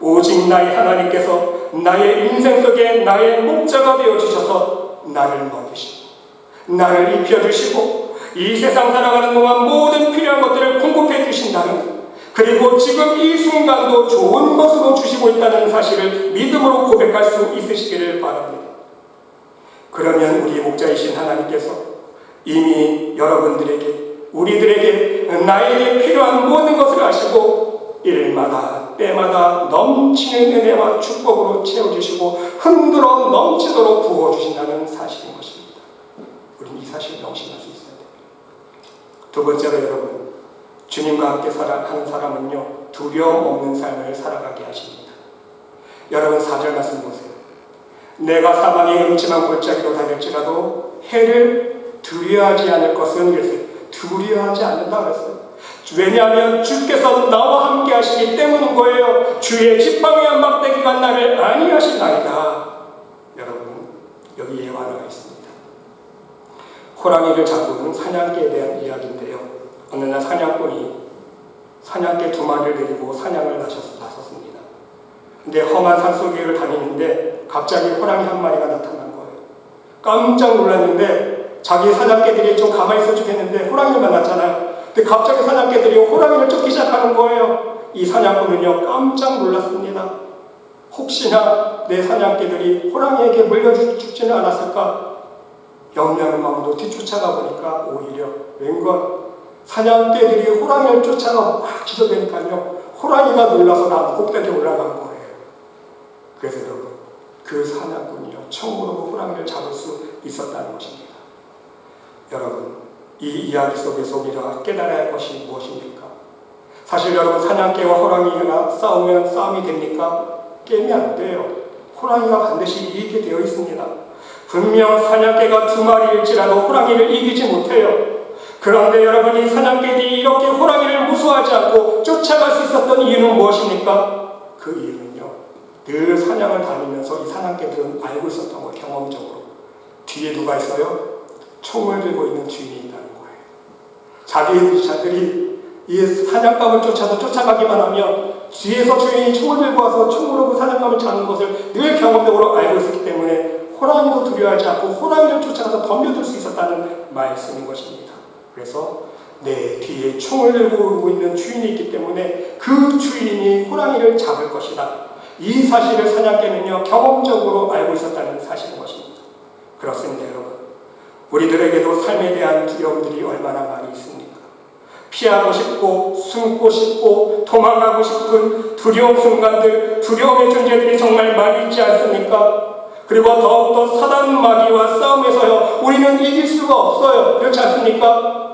Speaker 1: 오직 나의 하나님께서 나의 인생 속에 나의 목자가 되어 주셔서 나를 먹이시고 나를 입혀주시고 이 세상 살아가는 동안 모든 필요한 것들을 공급해 주신다는, 그리고 지금 이 순간도 좋은 것으로 주시고 있다는 사실을 믿음으로 고백할 수 있으시기를 바랍니다. 그러면 우리 목자이신 하나님께서 이미 여러분들에게, 우리들에게, 나에게 필요한 모든 것을 아시고 일마다 때마다 넘치는 은혜와 축복으로 채워주시고 흔들어 넘치도록 부어주신다는 사실인 것입니다. 우리는 이 사실을 명심할 수 있어야 됩니다. 두 번째로 여러분, 주님과 함께 하는 사람은요, 두려움 없는 삶을 살아가게 하십니다. 여러분 4절 말씀 보세요. 내가 사망의 음침한 골짜기로 다닐지라도 해를 두려워하지 않을 것은, 그랬어요. 두려워하지 않는다 그랬어요. 왜냐하면 주께서 나와 함께 하시기 때문인 거예요. 주의 지팡이와 막대기가 나를 안위하시나이다. 여러분, 여기 예화 하나 있습니다. 호랑이를 잡은 사냥개에 대한 이야기인데요. 어느 날 사냥꾼이 사냥개 2마리를 데리고 사냥을 나섰습니다. 근데 험한 산속을 다니는데 갑자기 호랑이 1마리가 나타난 거예요. 깜짝 놀랐는데 자기 사냥개들이 좀 가만히 있어 주겠는데 호랑이를 만났잖아요. 근데 갑자기 사냥개들이 호랑이를 쫓기 시작하는 거예요. 이 사냥꾼은요, 깜짝 놀랐습니다. 혹시나 내 사냥개들이 호랑이에게 물려 죽지는 않았을까 염려하는 마음으로 뒤쫓아가 보니까 오히려 웬걸 사냥개들이 호랑이를 쫓아가 막 지저대니까요, 호랑이가 놀라서 나무 꼭대기에 올라간 거예요. 그래서 여러분, 그 사냥꾼이요, 처음으로 호랑이를 잡을 수 있었다는 것입니다. 여러분, 이 이야기 속에서 우리가 깨달아야 할 것이 무엇입니까? 사실 여러분, 사냥개와 호랑이가 싸우면 싸움이 됩니까? 게임이 안 돼요. 호랑이가 반드시 이기게 되어 있습니다. 분명 사냥개가 2마리일지라도 호랑이를 이기지 못해요. 그런데 여러분, 이 사냥개들이 이렇게 호랑이를 무수하지 않고 쫓아갈 수 있었던 이유는 무엇입니까? 그 이유는요, 늘 사냥을 다니면서 이 사냥개들은 알고 있었던 거예요. 경험적으로. 뒤에 누가 있어요? 총을 들고 있는 주인이 있다는 거예요. 자들이 이 사냥감을 쫓아가기만 하면 뒤에서 주인이 총을 들고 와서 총으로 그 사냥감을 잡는 것을 늘 경험적으로 알고 있었기 때문에 호랑이도 두려워하지 않고 호랑이를 쫓아가서 덤벼들 수 있었다는 말씀인 것입니다. 그래서 내 뒤에 총을 들고 있는 주인이 있기 때문에 그 주인이 호랑이를 잡을 것이다. 이 사실을 사냥개는요, 경험적으로 알고 있었다는 사실인 것입니다. 그렇습니다, 여러분. 우리들에게도 삶에 대한 두려움들이 얼마나 많이 있습니까? 피하고 싶고 숨고 싶고 도망가고 싶은 두려움 순간들, 두려움의 존재들이 정말 많이 있지 않습니까? 그리고 더욱더 사단 마귀와 싸움에서요, 우리는 이길 수가 없어요. 그렇지 않습니까?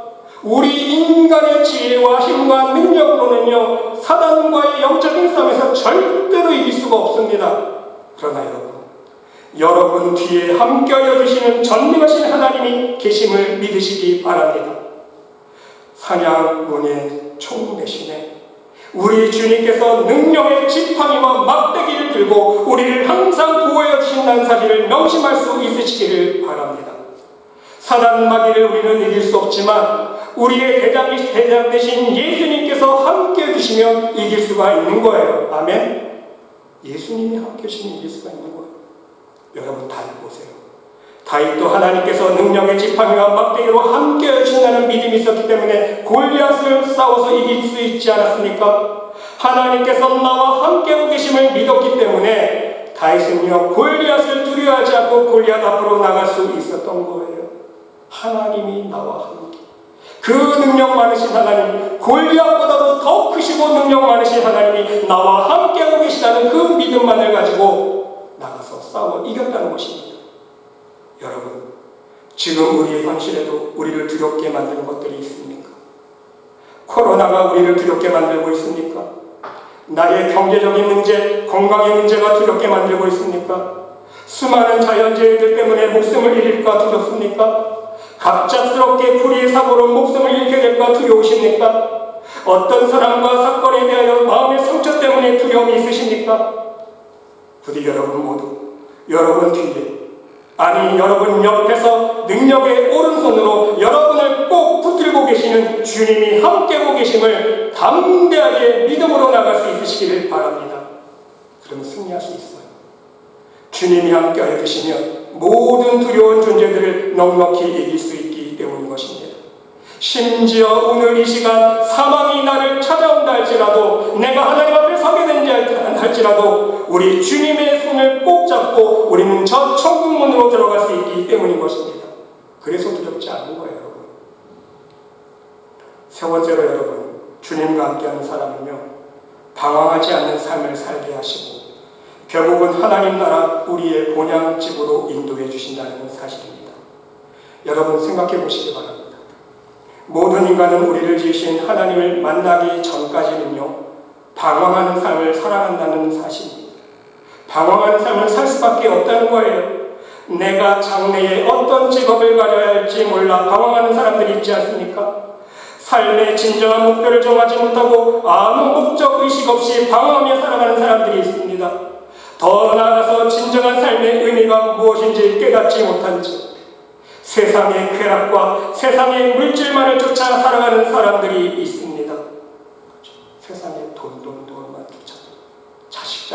Speaker 1: 우리 인간의 지혜와 힘과 능력으로는요, 사단과의 영적인 싸움에서 절대로 이길 수가 없습니다. 그러나 여러분 뒤에 함께하여 주시는 전능하신 하나님이 계심을 믿으시기 바랍니다. 사냥꾼의 총 대신에 우리 주님께서 능력의 지팡이와 막대기를 들고 우리를 항상 보호해 주신다는 사실을 명심할 수 있으시기를 바랍니다. 사단 마귀를 우리는 이길 수 없지만 우리의 대장 되신 예수님께서 함께 해주시면 이길 수가 있는 거예요. 아멘. 예수님이 함께 해주시면 이길 수가 있는 거예요. 여러분 다윗 보세요. 다윗도 하나님께서 능력의 지팡이와 막대기로 함께 해주신다는 믿음이 있었기 때문에 골리앗을 싸워서 이길 수 있지 않았습니까? 하나님께서 나와 함께하고 계심을 믿었기 때문에 다윗은요, 골리앗을 두려워하지 않고 골리앗 앞으로 나갈 수 있었던 거예요. 하나님이 나와 함께, 그 능력 많으신 하나님, 골리앗보다도 더 크시고 능력 많으신 하나님이 나와 함께하고 계시다는 그 믿음만을 가지고 나가서 싸워 이겼다는 것입니다. 여러분, 지금 우리의 현실에도 우리를 두렵게 만드는 것들이 있습니까? 코로나가 우리를 두렵게 만들고 있습니까? 나의 경제적인 문제, 건강의 문제가 두렵게 만들고 있습니까? 수많은 자연재해들 때문에 목숨을 잃을까 두렵습니까? 갑작스럽게 불의의 사고로 목숨을 잃게 될까 두려우십니까? 어떤 사람과 사건에 대하여 마음의 상처 때문에 두려움이 있으십니까? 부디 여러분 모두 여러분 뒤에, 아니 여러분 옆에서 능력의 오른손으로 여러분을 꼭 붙들고 계시는 주님이 함께하고 계심을 담대하게 믿음으로 나갈 수 있으시기를 바랍니다. 그럼 승리할 수 있어요. 주님이 함께하여 계시면 모든 두려운 존재들을 넉넉히 이길 수 있기 때문인 것입니다. 심지어 오늘 이 시간 사망이 나를 찾아온다 할지라도, 내가 하나님 앞에 서게 된지 할지라도 우리 주님의 손을 꼭 잡고 우리는 저 천국문으로 들어갈 수 있기 때문인 것입니다. 그래서 두렵지 않은 거예요, 여러분. 세 번째로 여러분, 주님과 함께하는 사람은요, 방황하지 않는 삶을 살게 하시고 결국은 하나님 나라 우리의 본향집으로 인도해 주신다는 사실입니다. 여러분 생각해 보시기 바랍니다. 모든 인간은 우리를 지으신 하나님을 만나기 전까지는요, 방황하는 삶을 살아간다는 사실입니다. 방황하는 삶을 살 수밖에 없다는 거예요. 내가 장래에 어떤 직업을 가져야 할지 몰라 방황하는 사람들이 있지 않습니까? 삶의 진정한 목표를 정하지 못하고 아무 목적 의식 없이 방황하며 살아가는 사람들이 있습니다. 더 나아가서 진정한 삶의 의미가 무엇인지 깨닫지 못한 채 세상의 쾌락과 세상의 물질만을 쫓아 살아가는 사람들이 있습니다. 세상의 돈만 쫓아, 자식,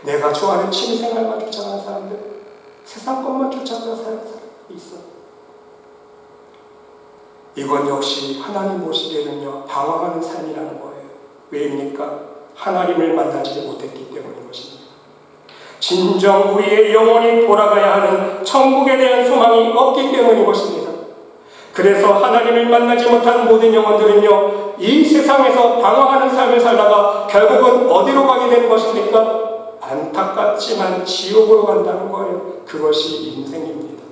Speaker 1: 내가 좋아하는 취미생활만 쫓아가는 사람들, 세상 것만 쫓아가는 사람들이 있어요. 이건 역시 하나님 모시기에는요, 방황하는 삶이라는 거예요. 왜입니까? 하나님을 만나지 못했기 때문인 것입니다. 진정 우리의 영혼이 돌아가야 하는 천국에 대한 소망이 없기 때문인 것입니다. 그래서 하나님을 만나지 못한 모든 영혼들은요, 이 세상에서 방황하는 삶을 살다가 결국은 어디로 가게 되는 것입니까? 안타깝지만 지옥으로 간다는 거예요. 그것이 인생입니다.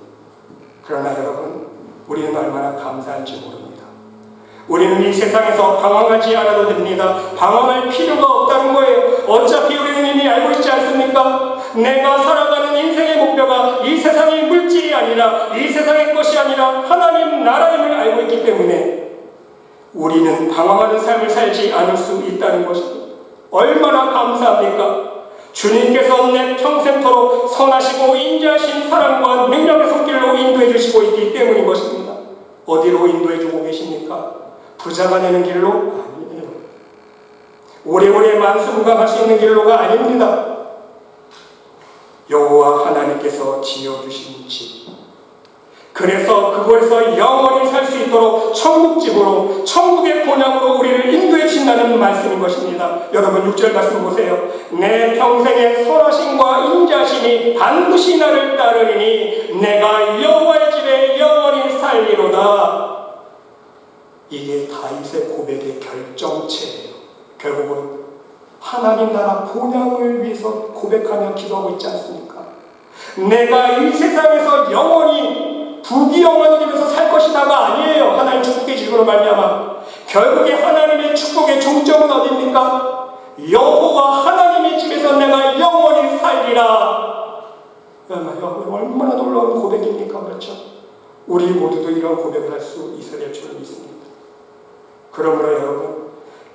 Speaker 1: 그러나 여러분, 우리는 얼마나 감사한지 모릅니다. 우리는 이 세상에서 방황하지 않아도 됩니다. 방황할 필요가 없다는 거예요. 어차피 우리는 이미 알고 있지 않습니까? 내가 살아가는 인생의 목표가 이 세상의 물질이 아니라, 이 세상의 것이 아니라 하나님 나라임을 알고 있기 때문에 우리는 방황하는 삶을 살지 않을 수 있다는 것입니다. 얼마나 감사합니까? 주님께서 내 평생토록 선하시고 인자하신 사랑과 능력의 손길로 인도해 주시고 있기 때문인 것입니다. 어디로 인도해 주고 계십니까? 부자가 되는 길로? 아니에요. 오래오래 만수무강할 수 있는 길로가 아닙니다. 여호와 하나님께서 지어주신 집, 그래서 그곳에서 영원히 살 수 있도록 천국집으로, 천국의 본향으로 우리를 인도해 주신다는 말씀인 것입니다. 여러분 6절 말씀 보세요. 내 평생의 선하심과 인자심이 반드시 나를 따르리니 내가 여호와의 집에 영원히 살리로다. 이게 다윗의 고백의 결정체예요. 결국은 하나님 나라 본향을 위해서 고백하며 기도하고 있지 않습니까? 내가 이 세상에서 영원히 부귀영화를 이루면서 살 것이다가 아니에요. 하나님 축복의 집으로 말미암아 결국에 하나님의 축복의 종점은 어디입니까? 여호와 하나님의 집에서 내가 영원히 살리라. 얼마나 놀라운 고백입니까? 그렇죠? 우리 모두도 이런 고백을 할 수 있어야 될 줄 믿습니다. 그러므로 여러분,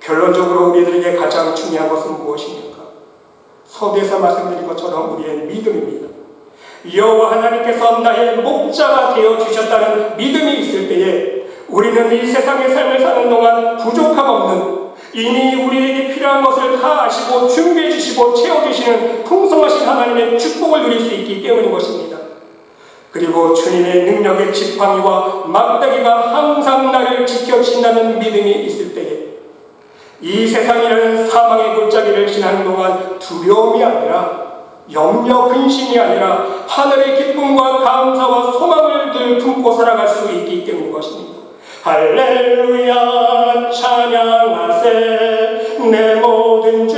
Speaker 1: 결론적으로 우리들에게 가장 중요한 것은 무엇입니까? 서두에서 말씀드린 것처럼 우리의 믿음입니다. 여호와 하나님께서 나의 목자가 되어주셨다는 믿음이 있을 때에 우리는 이 세상의 삶을 사는 동안 부족함 없는, 이미 우리에게 필요한 것을 다 아시고 준비해 주시고 채워주시는 풍성하신 하나님의 축복을 누릴 수 있기 때문인 것입니다. 그리고 주님의 능력의 지팡이와 막대기가 항상 나를 지켜주신다는 믿음이 있을 때에 이 세상이라는 사망의 골짜기를 지나는 동안 두려움이 아니라, 염려 근심이 아니라 하늘의 기쁨과 감사와 소망을 늘 품고 살아갈 수 있기 때문인 것입니다. 할렐루야 찬양하세. 내 모든 죄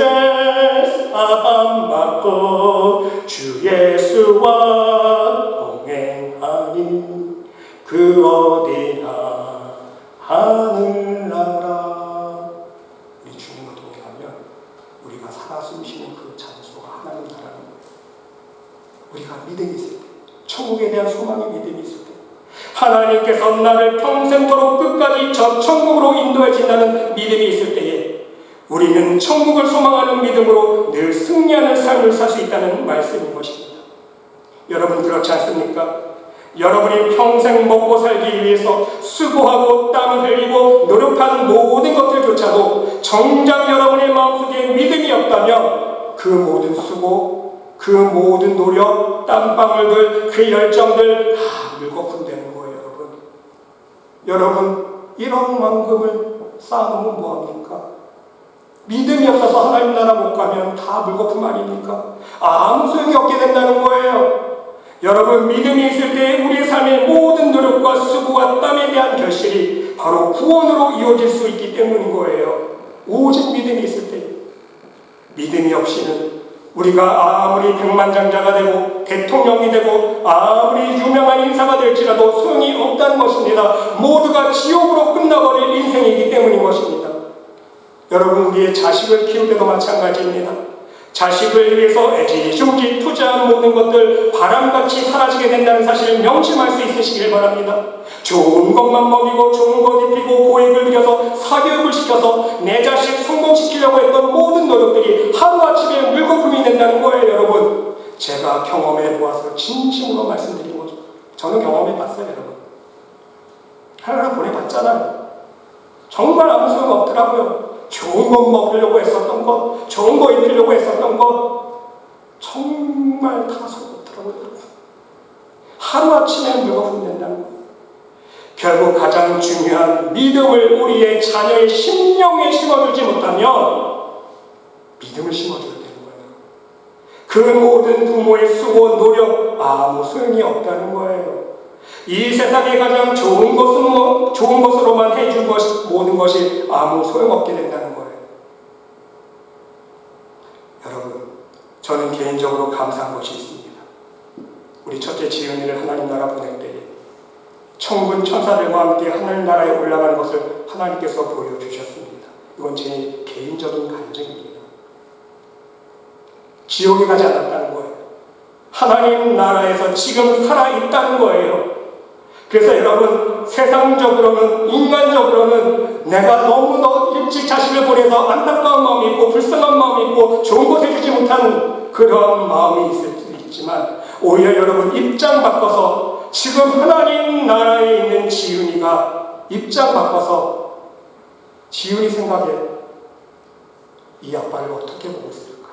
Speaker 1: 사함받고 주 예수와 동행하니 그 어디나 하늘나라. 우리 주님과 동행하면 우리가 살아 숨쉬는 그 장소가 하나님 나라는 거예요. 우리가 믿음이 있을 때, 천국에 대한 소망의 믿음이 있을 때, 하나님께서 나를 평생토록 끝까지 저 천국으로 인도해 준다는 믿음이 있을 때에 우리는 천국을 소망하는 믿음으로 늘 승리하는 삶을 살 수 있다는 말씀인 것입니다. 여러분 그렇지 않습니까? 여러분이 평생 먹고 살기 위해서 수고하고 땀을 흘리고 노력한 모든 것들조차도 정작 여러분의 마음속에 믿음이 없다면 그 모든 수고, 그 모든 노력, 땀방울들, 그 열정들 다 물거품 되는 거예요. 여러분 이런 만큼을 쌓아놓으면 뭐합니까? 믿음이 없어서 하나님 나라 못 가면 다 물거품 아닙니까? 아무 소용이 없게 된다는 거예요. 여러분 믿음이 있을 때 우리의 삶의 모든 노력과 수고와 땀에 대한 결실이 바로 구원으로 이루어질 수 있기 때문인 거예요. 오직 믿음이 있을 때. 믿음이 없이는 우리가 아무리 백만장자가 되고 대통령이 되고 아무리 유명한 인사가 될지라도 소용이 없다는 것입니다. 모두가 지옥으로 끝나버릴 인생이기 때문인 것입니다. 여러분 우리의 자식을 키울 때도 마찬가지입니다. 자식을 위해서 애지중지 투자한 모든 것들 바람같이 사라지게 된다는 사실을 명심할 수 있으시길 바랍니다. 좋은 것만 먹이고 좋은 것 입히고 고액을 들여서 사교육을 시켜서 내 자식 성공시키려고 했던 모든 노력들이 하루아침에 물거품이 된다는 거예요. 여러분 제가 경험해 보아서 진심으로 말씀드린 거죠. 저는 경험해 봤어요. 여러분 하나를 보내봤잖아요. 정말 아무 소용 없더라고요. 좋은 것 먹으려고 했었던 것, 좋은 거 입히려고 했었던 것 정말 다 소용없더라고요. 하루아침에 물거품 된다는 것. 결국 가장 중요한 믿음을 우리의 자녀의 심령에 심어주지 못하면 믿음을 심어줘야 되는 거예요. 그 모든 부모의 수고, 노력 아무 소용이 없다는 거예요. 이 세상에 가장 좋은 것으로만 해준 모든 것이 아무 소용없게 된다는 거예요. 여러분, 저는 개인적으로 감사한 것이 있습니다. 우리 첫째 지은이를 하나님 나라 보낼 때에 천군 천사들과 함께 하늘나라에 올라가는 것을 하나님께서 보여주셨습니다. 이건 제 개인적인 간증입니다. 지옥에 가지 않았다는 거예요. 하나님 나라에서 지금 살아있다는 거예요. 그래서 여러분 세상적으로는 인간적으로는 내가 너무 일찍 자식을 보내서 안타까운 마음이 있고 불쌍한 마음이 있고 좋은 것 해주지 못하는 그런 마음이 있을 수 있지만 오히려 여러분 입장 바꿔서 지금 하나님 나라에 있는 지은이가 입장 바꿔서 지은이 생각에 이 아빠를 어떻게 보고 있을까?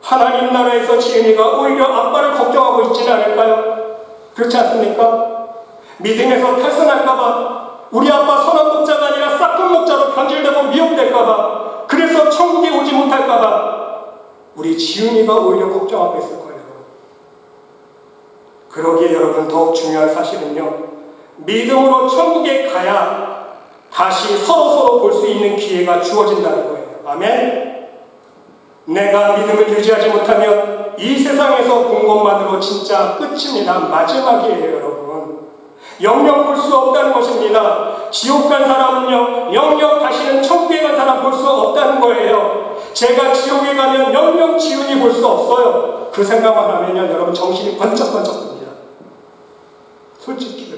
Speaker 1: 하나님 나라에서 지은이가 오히려 아빠를 걱정하고 있지는 않을까요? 그렇지 않습니까? 믿음에서 탈선할까봐 우리 아빠 선한 목자가 아니라 싹큰 목자로 변질되고 미혹될까봐 그래서 천국에 오지 못할까봐 우리 지은이가 오히려 걱정하고 있을 거예요. 그러기에 여러분 더욱 중요한 사실은요, 믿음으로 천국에 가야 다시 서로 볼 수 있는 기회가 주어진다는 거예요. 아멘. 내가 믿음을 유지하지 못하면 이 세상에서 본 것만으로 진짜 끝입니다. 마지막이에요. 여러분 영영 볼 수 없다는 것입니다. 지옥 간 사람은요 영영 다시는 천국에 간 사람 볼 수 없다는 거예요. 제가 지옥에 가면 영영 지은이 볼 수 없어요. 그 생각만 하면요 여러분 정신이 번쩍번쩍 듭니다. 솔직히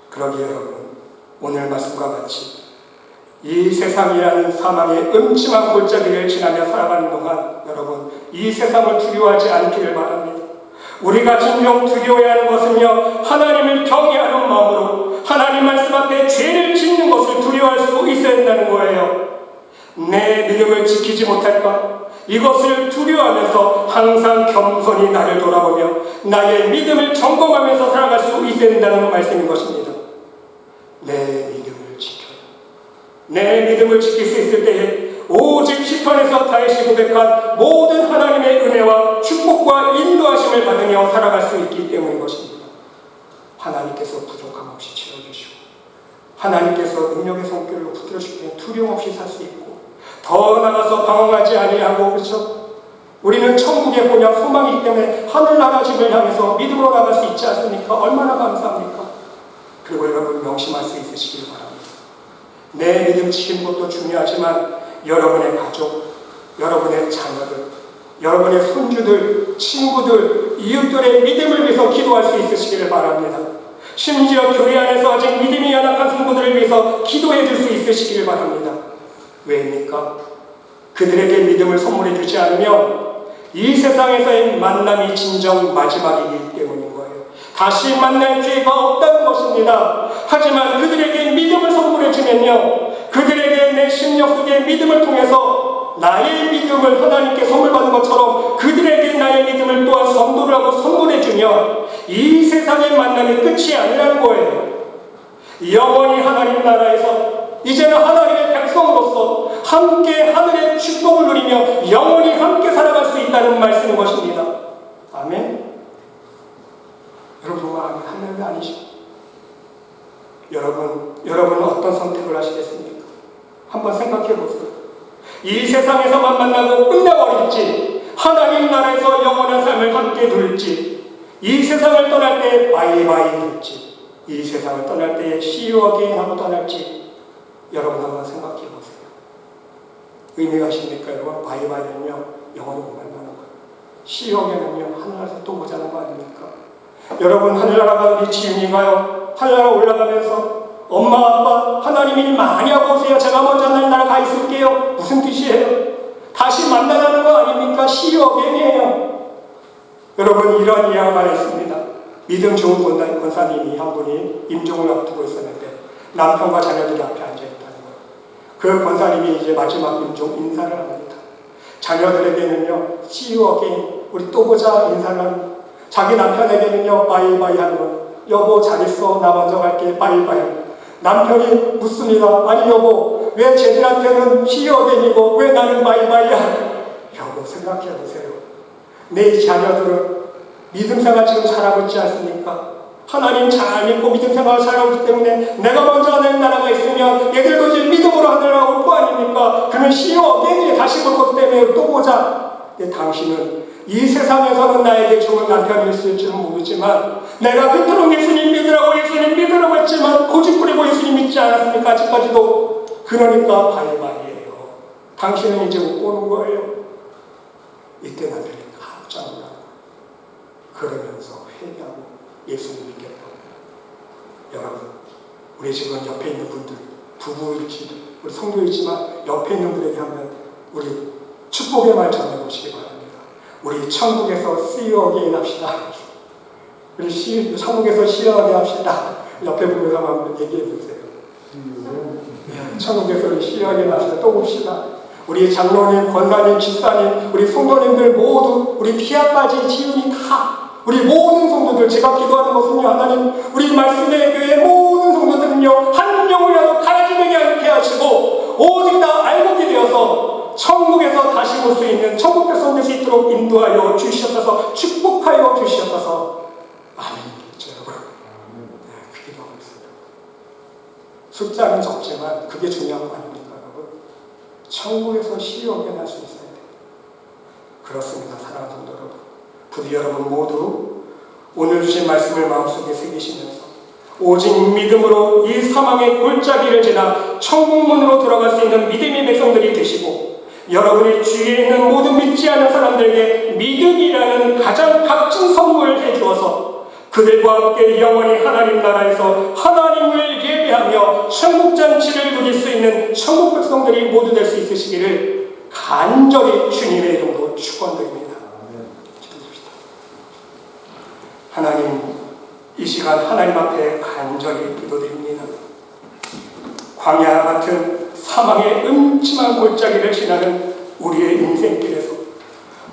Speaker 1: 그러기에 여러분 오늘 말씀과 같이 이 세상이라는 사망의 음침한 골짜기를 지나며 살아가는 동안 여러분 이 세상을 두려워하지 않기를 바랍니다. 우리가 진정 두려워해야 하는 것은요 하나님을 경외하는 마음으로 하나님 말씀 앞에 죄를 짓는 것을 두려워할 수 있어야 된다는 거예요. 내 믿음을 지키지 못할까? 이것을 두려워하면서 항상 겸손히 나를 돌아보며 나의 믿음을 점검하면서 살아갈 수 있어야 된다는 말씀인 것입니다. 내 믿음을 지켜요. 내 믿음을 지킬 수 있을 때에 오직 시편에서 다윗이 고백한 모든 하나님의 은혜와 축복과 인도하심을 받으며 살아갈 수 있기 때문인 것입니다. 하나님께서 부족함 없이 채워주시고 하나님께서 능력의 손길로 붙들어주시기에 두려움 없이 살 수 있고 더 나가서 방황하지 아니하고 그렇죠? 우리는 천국에 보냐 소망이기 때문에 하늘나라 집을 향해서 믿음으로 나갈 수 있지 않습니까? 얼마나 감사합니까? 그리고 여러분 명심할 수 있으시길 바랍니다. 내 믿음 지키는 것도 중요하지만 여러분의 가족, 여러분의 자녀들, 여러분의 손주들, 친구들, 이웃들의 믿음을 위해서 기도할 수 있으시기를 바랍니다. 심지어 교회 안에서 아직 믿음이 연약한 성도들을 위해서 기도해 줄 수 있으시기를 바랍니다. 왜입니까? 그들에게 믿음을 선물해 주지 않으면 이 세상에서의 만남이 진정 마지막이기 때문인 거예요. 다시 만날 기회가 없다는 것입니다. 하지만 그들에게 믿음을 선물해 주면요, 그들에게 내 심령 속의 믿음을 통해서 나의 믿음을 하나님께 선물 받은 것처럼 그들에게 나의 믿음을 또한 선도를 하고 선물해 주면 이 세상의 만남이 끝이 아니라는 거예요. 영원히 하나님 나라에서 이제는 하나님의 백성으로서 함께 하늘의 축복을 누리며 영원히 함께 살아갈 수 있다는 말씀인 것입니다. 아멘. 여러분, 하나님 아니시죠? 여러분은 어떤 선택을 하시겠습니까? 한번 생각해 보세요. 이 세상에서만 만나고 끝내버릴지, 하나님 나라에서 영원한 삶을 함께 누릴지, 이 세상을 떠날 때 바이바이 될지, 이 세상을 떠날 때 시유하게 하고 떠날지, 여러분 한번 생각해 보세요. 의미가 십니까? 여러분, 바이바이는요, 영원히 못 만나는 거예요. 시유하게는요, 하늘나라에서 또 보자는 거 아닙니까? 여러분, 하늘나라가 우리 지은이가요, 하늘나라 올라가면서 엄마, 아빠, 하나님이 많이 하고 오세요. 제가 먼저 하늘나라 가 있을게요. 무슨 뜻이에요? 다시 만나자는 거 아닙니까? 시유하게이에요. 여러분, 이런 이야기가 있습니다. 믿음 좋은 권사님이 한 분이 임종을 앞두고 있었는데 남편과 자녀들이 앞에 앉아있다는 거예요. 그 권사님이 이제 마지막 임종 인사를 합니다. 자녀들에게는요, see you again, 우리 또 보자 인사를 합니다. 자기 남편에게는요, 바이바이 하는 거예요. 여보 잘 있어, 나 먼저 갈게, 바이바이. 남편이 묻습니다. 아니 여보, 왜 쟤들한테는 see you again이고 왜 나는 바이바이야? 여보, 생각해 보세요. 내 자녀들은 믿음 생활 지금 잘하고 있지 않습니까? 하나님 잘 믿고 믿음 생활을 잘하고 있기 때문에 내가 먼저 하나님 나라가 있으면 얘들도 이제 믿음으로 하늘나라 올 거 아닙니까? 그러면 시어 어게인에 다시 볼 것 때문에 또 보자. 당신은 이 세상에서는 나에게 좋은 남편이 있을지는 모르지만 내가 그토록 예수님 믿으라고 했지만 고집 부리고 예수님 믿지 않았습니까? 아직까지도. 그러니까 바이바이예요. 당신은 이제 못 보는 거예요. 이때 나들이 깜짝 놀라고 그러면서 회개하고 예수님 믿겠다고. 여러분, 우리 지금 옆에 있는 분들, 부부일지 우리 성도이지만 옆에 있는 분에게 한번 우리 축복의 말 전해보시기 바랍니다. 우리 천국에서 see you again 합시다. 우리 천국에서 see you again 합시다. 옆에 분들 한번 얘기해 주세요. 천국에서 see you again 합시다. 또 봅시다. 우리 장로님, 권사님, 집사님, 우리 성도님들 모두, 우리 피아까지 지훈이 다, 우리 모든 성도들, 제가 기도하는 것은요, 하나님, 우리 말씀의 교회 모든 성도들은요, 한 명이라도 가라지 되게 않게 하시고, 오직 다 알곡이 되어서 천국에서 다시 볼 수 있는 천국 백성 될 수 있도록 인도하여 주시옵소서, 축복하여 주시옵소서. 아멘. 여러분, 그 기도하고 있습니다. 숫자는 적지만 그게 중요한 거 아닙니까, 여러분? 천국에서 시험에 날 수 있어야 돼요. 그렇습니다, 사랑하는 성도 여러분. 부디 여러분 모두 오늘 주신 말씀을 마음속에 새기시면서 오직 믿음으로 이 사망의 골짜기를 지나 천국문으로 돌아갈 수 있는 믿음의 백성들이 되시고, 여러분의 주위에 있는 모든 믿지 않은 사람들에게 믿음이라는 가장 값진 선물을 해주어서 그들과 함께 영원히 하나님 나라에서 하나님을 예배하며 천국잔치를 누릴 수 있는 천국 백성들이 모두 될 수 있으시기를 간절히 주님의 이름으로 축원드립니다. 하나님, 이 시간 하나님 앞에 간절히 기도드립니다. 광야 같은 사망의 음침한 골짜기를 지나는 우리의 인생길에서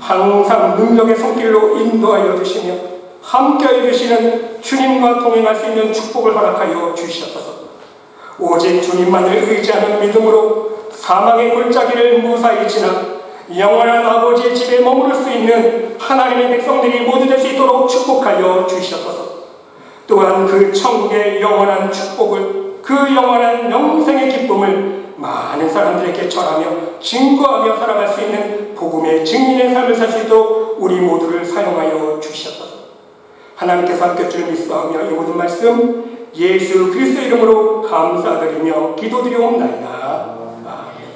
Speaker 1: 항상 능력의 손길로 인도하여 주시며 함께하여 주시는 주님과 동행할 수 있는 축복을 허락하여 주시옵소서. 오직 주님만을 의지하는 믿음으로 사망의 골짜기를 무사히 지나 영원한 아버지의 집에 머무를 수 있는 하나님의 백성들이 모두 될 수 있도록 축복하여 주시옵소서. 또한 그 천국의 영원한 축복을, 그 영원한 영생의 기쁨을 많은 사람들에게 전하며 증거하며 살아갈 수 있는 복음의 증인의 삶을 살 수 있도록 우리 모두를 사용하여 주시옵소서. 하나님께서 함께 줄 믿사오며 이 모든 말씀 예수 그리스도의 이름으로 감사드리며 기도드리옵나이다. 아멘.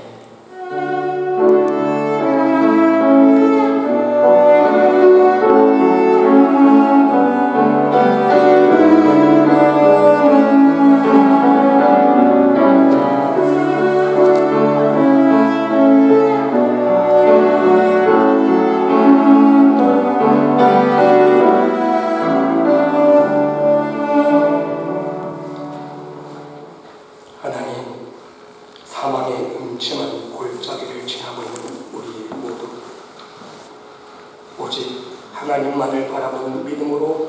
Speaker 1: 오직 하나님만을 바라보는 믿음으로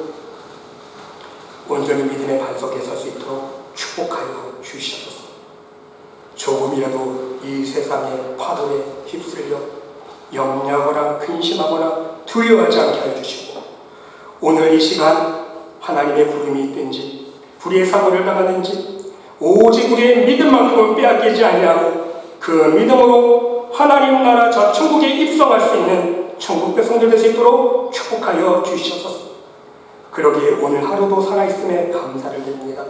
Speaker 1: 온전히 믿음의 반석에 설 수 있도록 축복하여 주시옵소서. 조금이라도 이 세상의 파도에 휩쓸려 염려하거나 근심하거나 두려워하지 않게 하여 주시고, 오늘 이 시간 하나님의 부름이 있든지 불의의 사고를 당하든지 오직 우리의 믿음만큼은 빼앗기지 아니하고 그 믿음으로 하나님 나라 저 천국에 입성할 수 있는 천국 백성들 될 수 있도록 축복하여 주시옵소서. 그러기에 오늘 하루도 살아있음에 감사를 드립니다.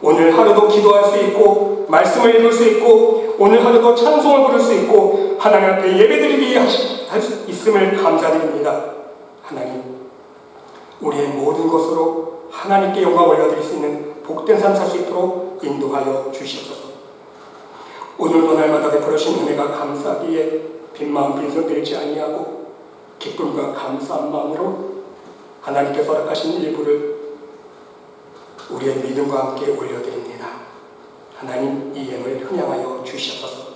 Speaker 1: 오늘 하루도 기도할 수 있고 말씀을 읽을 수 있고 오늘 하루도 찬송을 부를 수 있고 하나님 앞에 예배드리기 할 수 있음을 감사드립니다. 하나님, 우리의 모든 것으로 하나님께 영광 올려드릴 수 있는 복된 삶 살 수 있도록 인도하여 주시옵소서. 오늘도 날마다 베풀으신 은혜가 감사하기에 빈마음 빈손들지 아니하고 기쁨과 감사한 마음으로 하나님께서 허락하신 일부를 우리의 믿음과 함께 올려드립니다. 하나님, 이 예물 흥양하여 주시옵소서.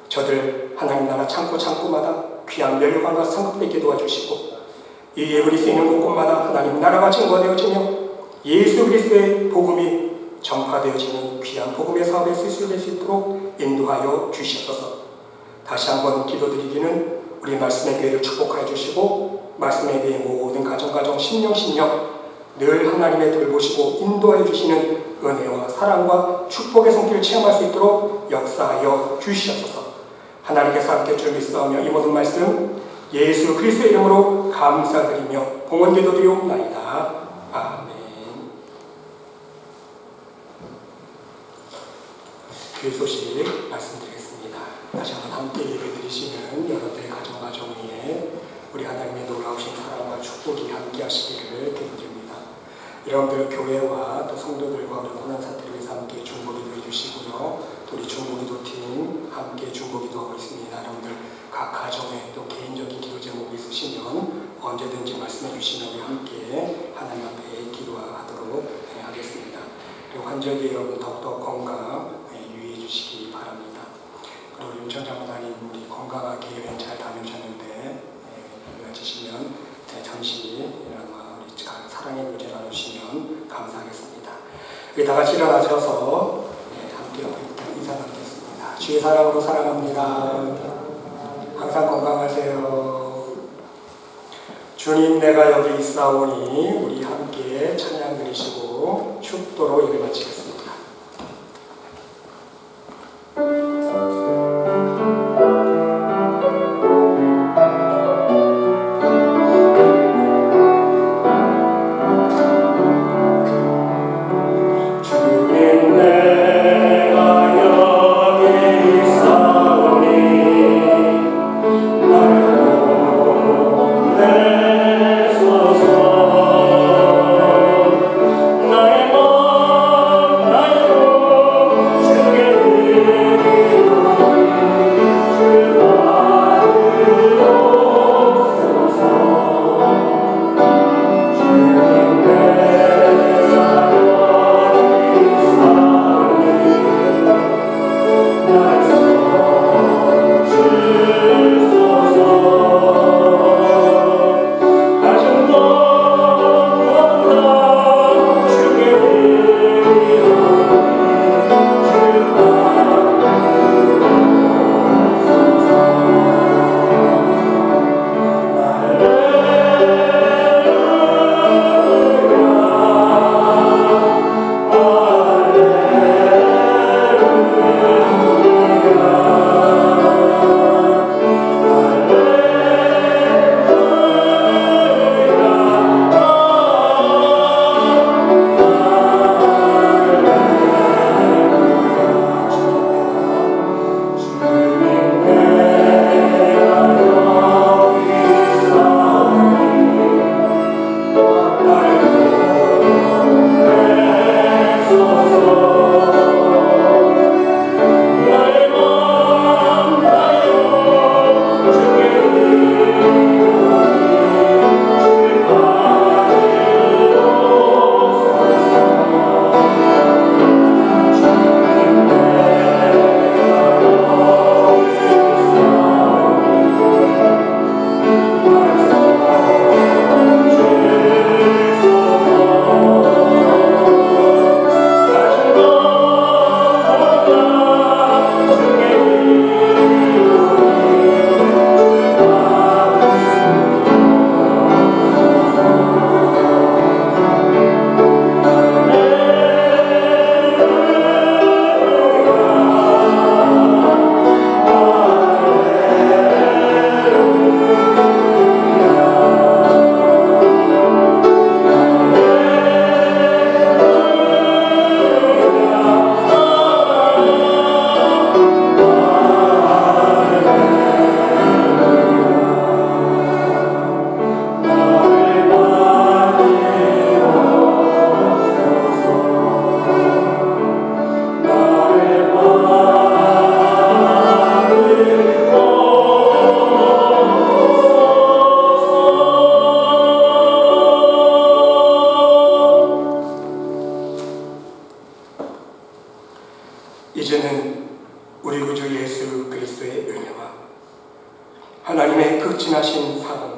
Speaker 1: 저들 하나님 나라 창고마다 귀한 멸류관과 상급되게 도와주시고 이 예물이 쓰이는 곳곳마다 하나님 나라가 증거되어지며 예수 그리스도의 복음이 전파되어지는 귀한 복음의 사업에 쓸 수 있도록 인도하여 주시옵소서. 다시 한번 기도드리기는 우리 말씀의 교회를 축복하여 주시고 말씀의 교회의 모든 가정 심령 늘 하나님의 돌보시고 인도하여 주시는 은혜와 사랑과 축복의 손길을 체험할 수 있도록 역사하여 주시옵소서. 하나님께서 함께 줄 믿사오며 이 모든 말씀 예수 그리스도의 이름으로 감사드리며 봉헌 기도드리옵나이다. 아멘. 교회 소식 말씀드리겠습니다. 다시 한번 함께 예배드리시는 여러분들의 가정 위에 우리 하나님의 놀라우신 사랑과 축복이 함께 하시기를 기도드립니다. 여러분들 교회와 또 성도들과 우리 고난사태를 위해서 함께 중보기도 해주시고요. 또 우리 중보기도팀 함께 중보기도하고 있습니다. 여러분들 각 가정에 또 개인적인 기도 제목이 있으시면 언제든지 말씀해 주시면 우리 함께 하나님 앞에 기도하도록 하겠습니다. 그리고 환절기에 여러분 더욱더 건강 유의해 주시기 바랍니다. 그리고 우리 윤천장보다님 우리 건강하게 여행 잘 다녀오셨는데 연락주시면 잠시 우리 사랑의 문제 나누시면 감사하겠습니다. 우리 다 같이 일어나셔서 함께 인사 나누겠습니다. 주의 사랑으로 사랑합니다. 항상 건강하세요. 주님, 내가 여기 있사오니 우리 함께 찬양 드리시고 축도로 예배 마치겠습니다.
Speaker 3: 나의 마음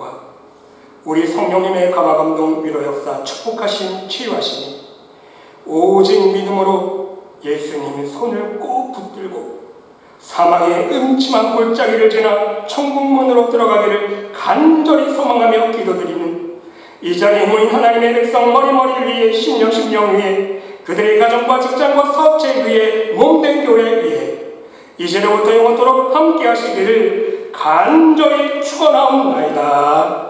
Speaker 1: 은혜와 우리 성령님의 감화감동 위로 역사 축복하신 치유하시니 오직 믿음으로 예수님 손을 꼭 붙들고 사망의 음침한 골짜기를 지나 천국문으로 들어가기를 간절히 소망하며 기도드리는 이 자리에 모인 하나님의 백성 머리머리 위에 심령 위에 그들의 가정과 직장과 사업체 위에 몸된 교회 위에 이제로부터 영원토록 함께 하시기를 간절히 축원하옵나이다.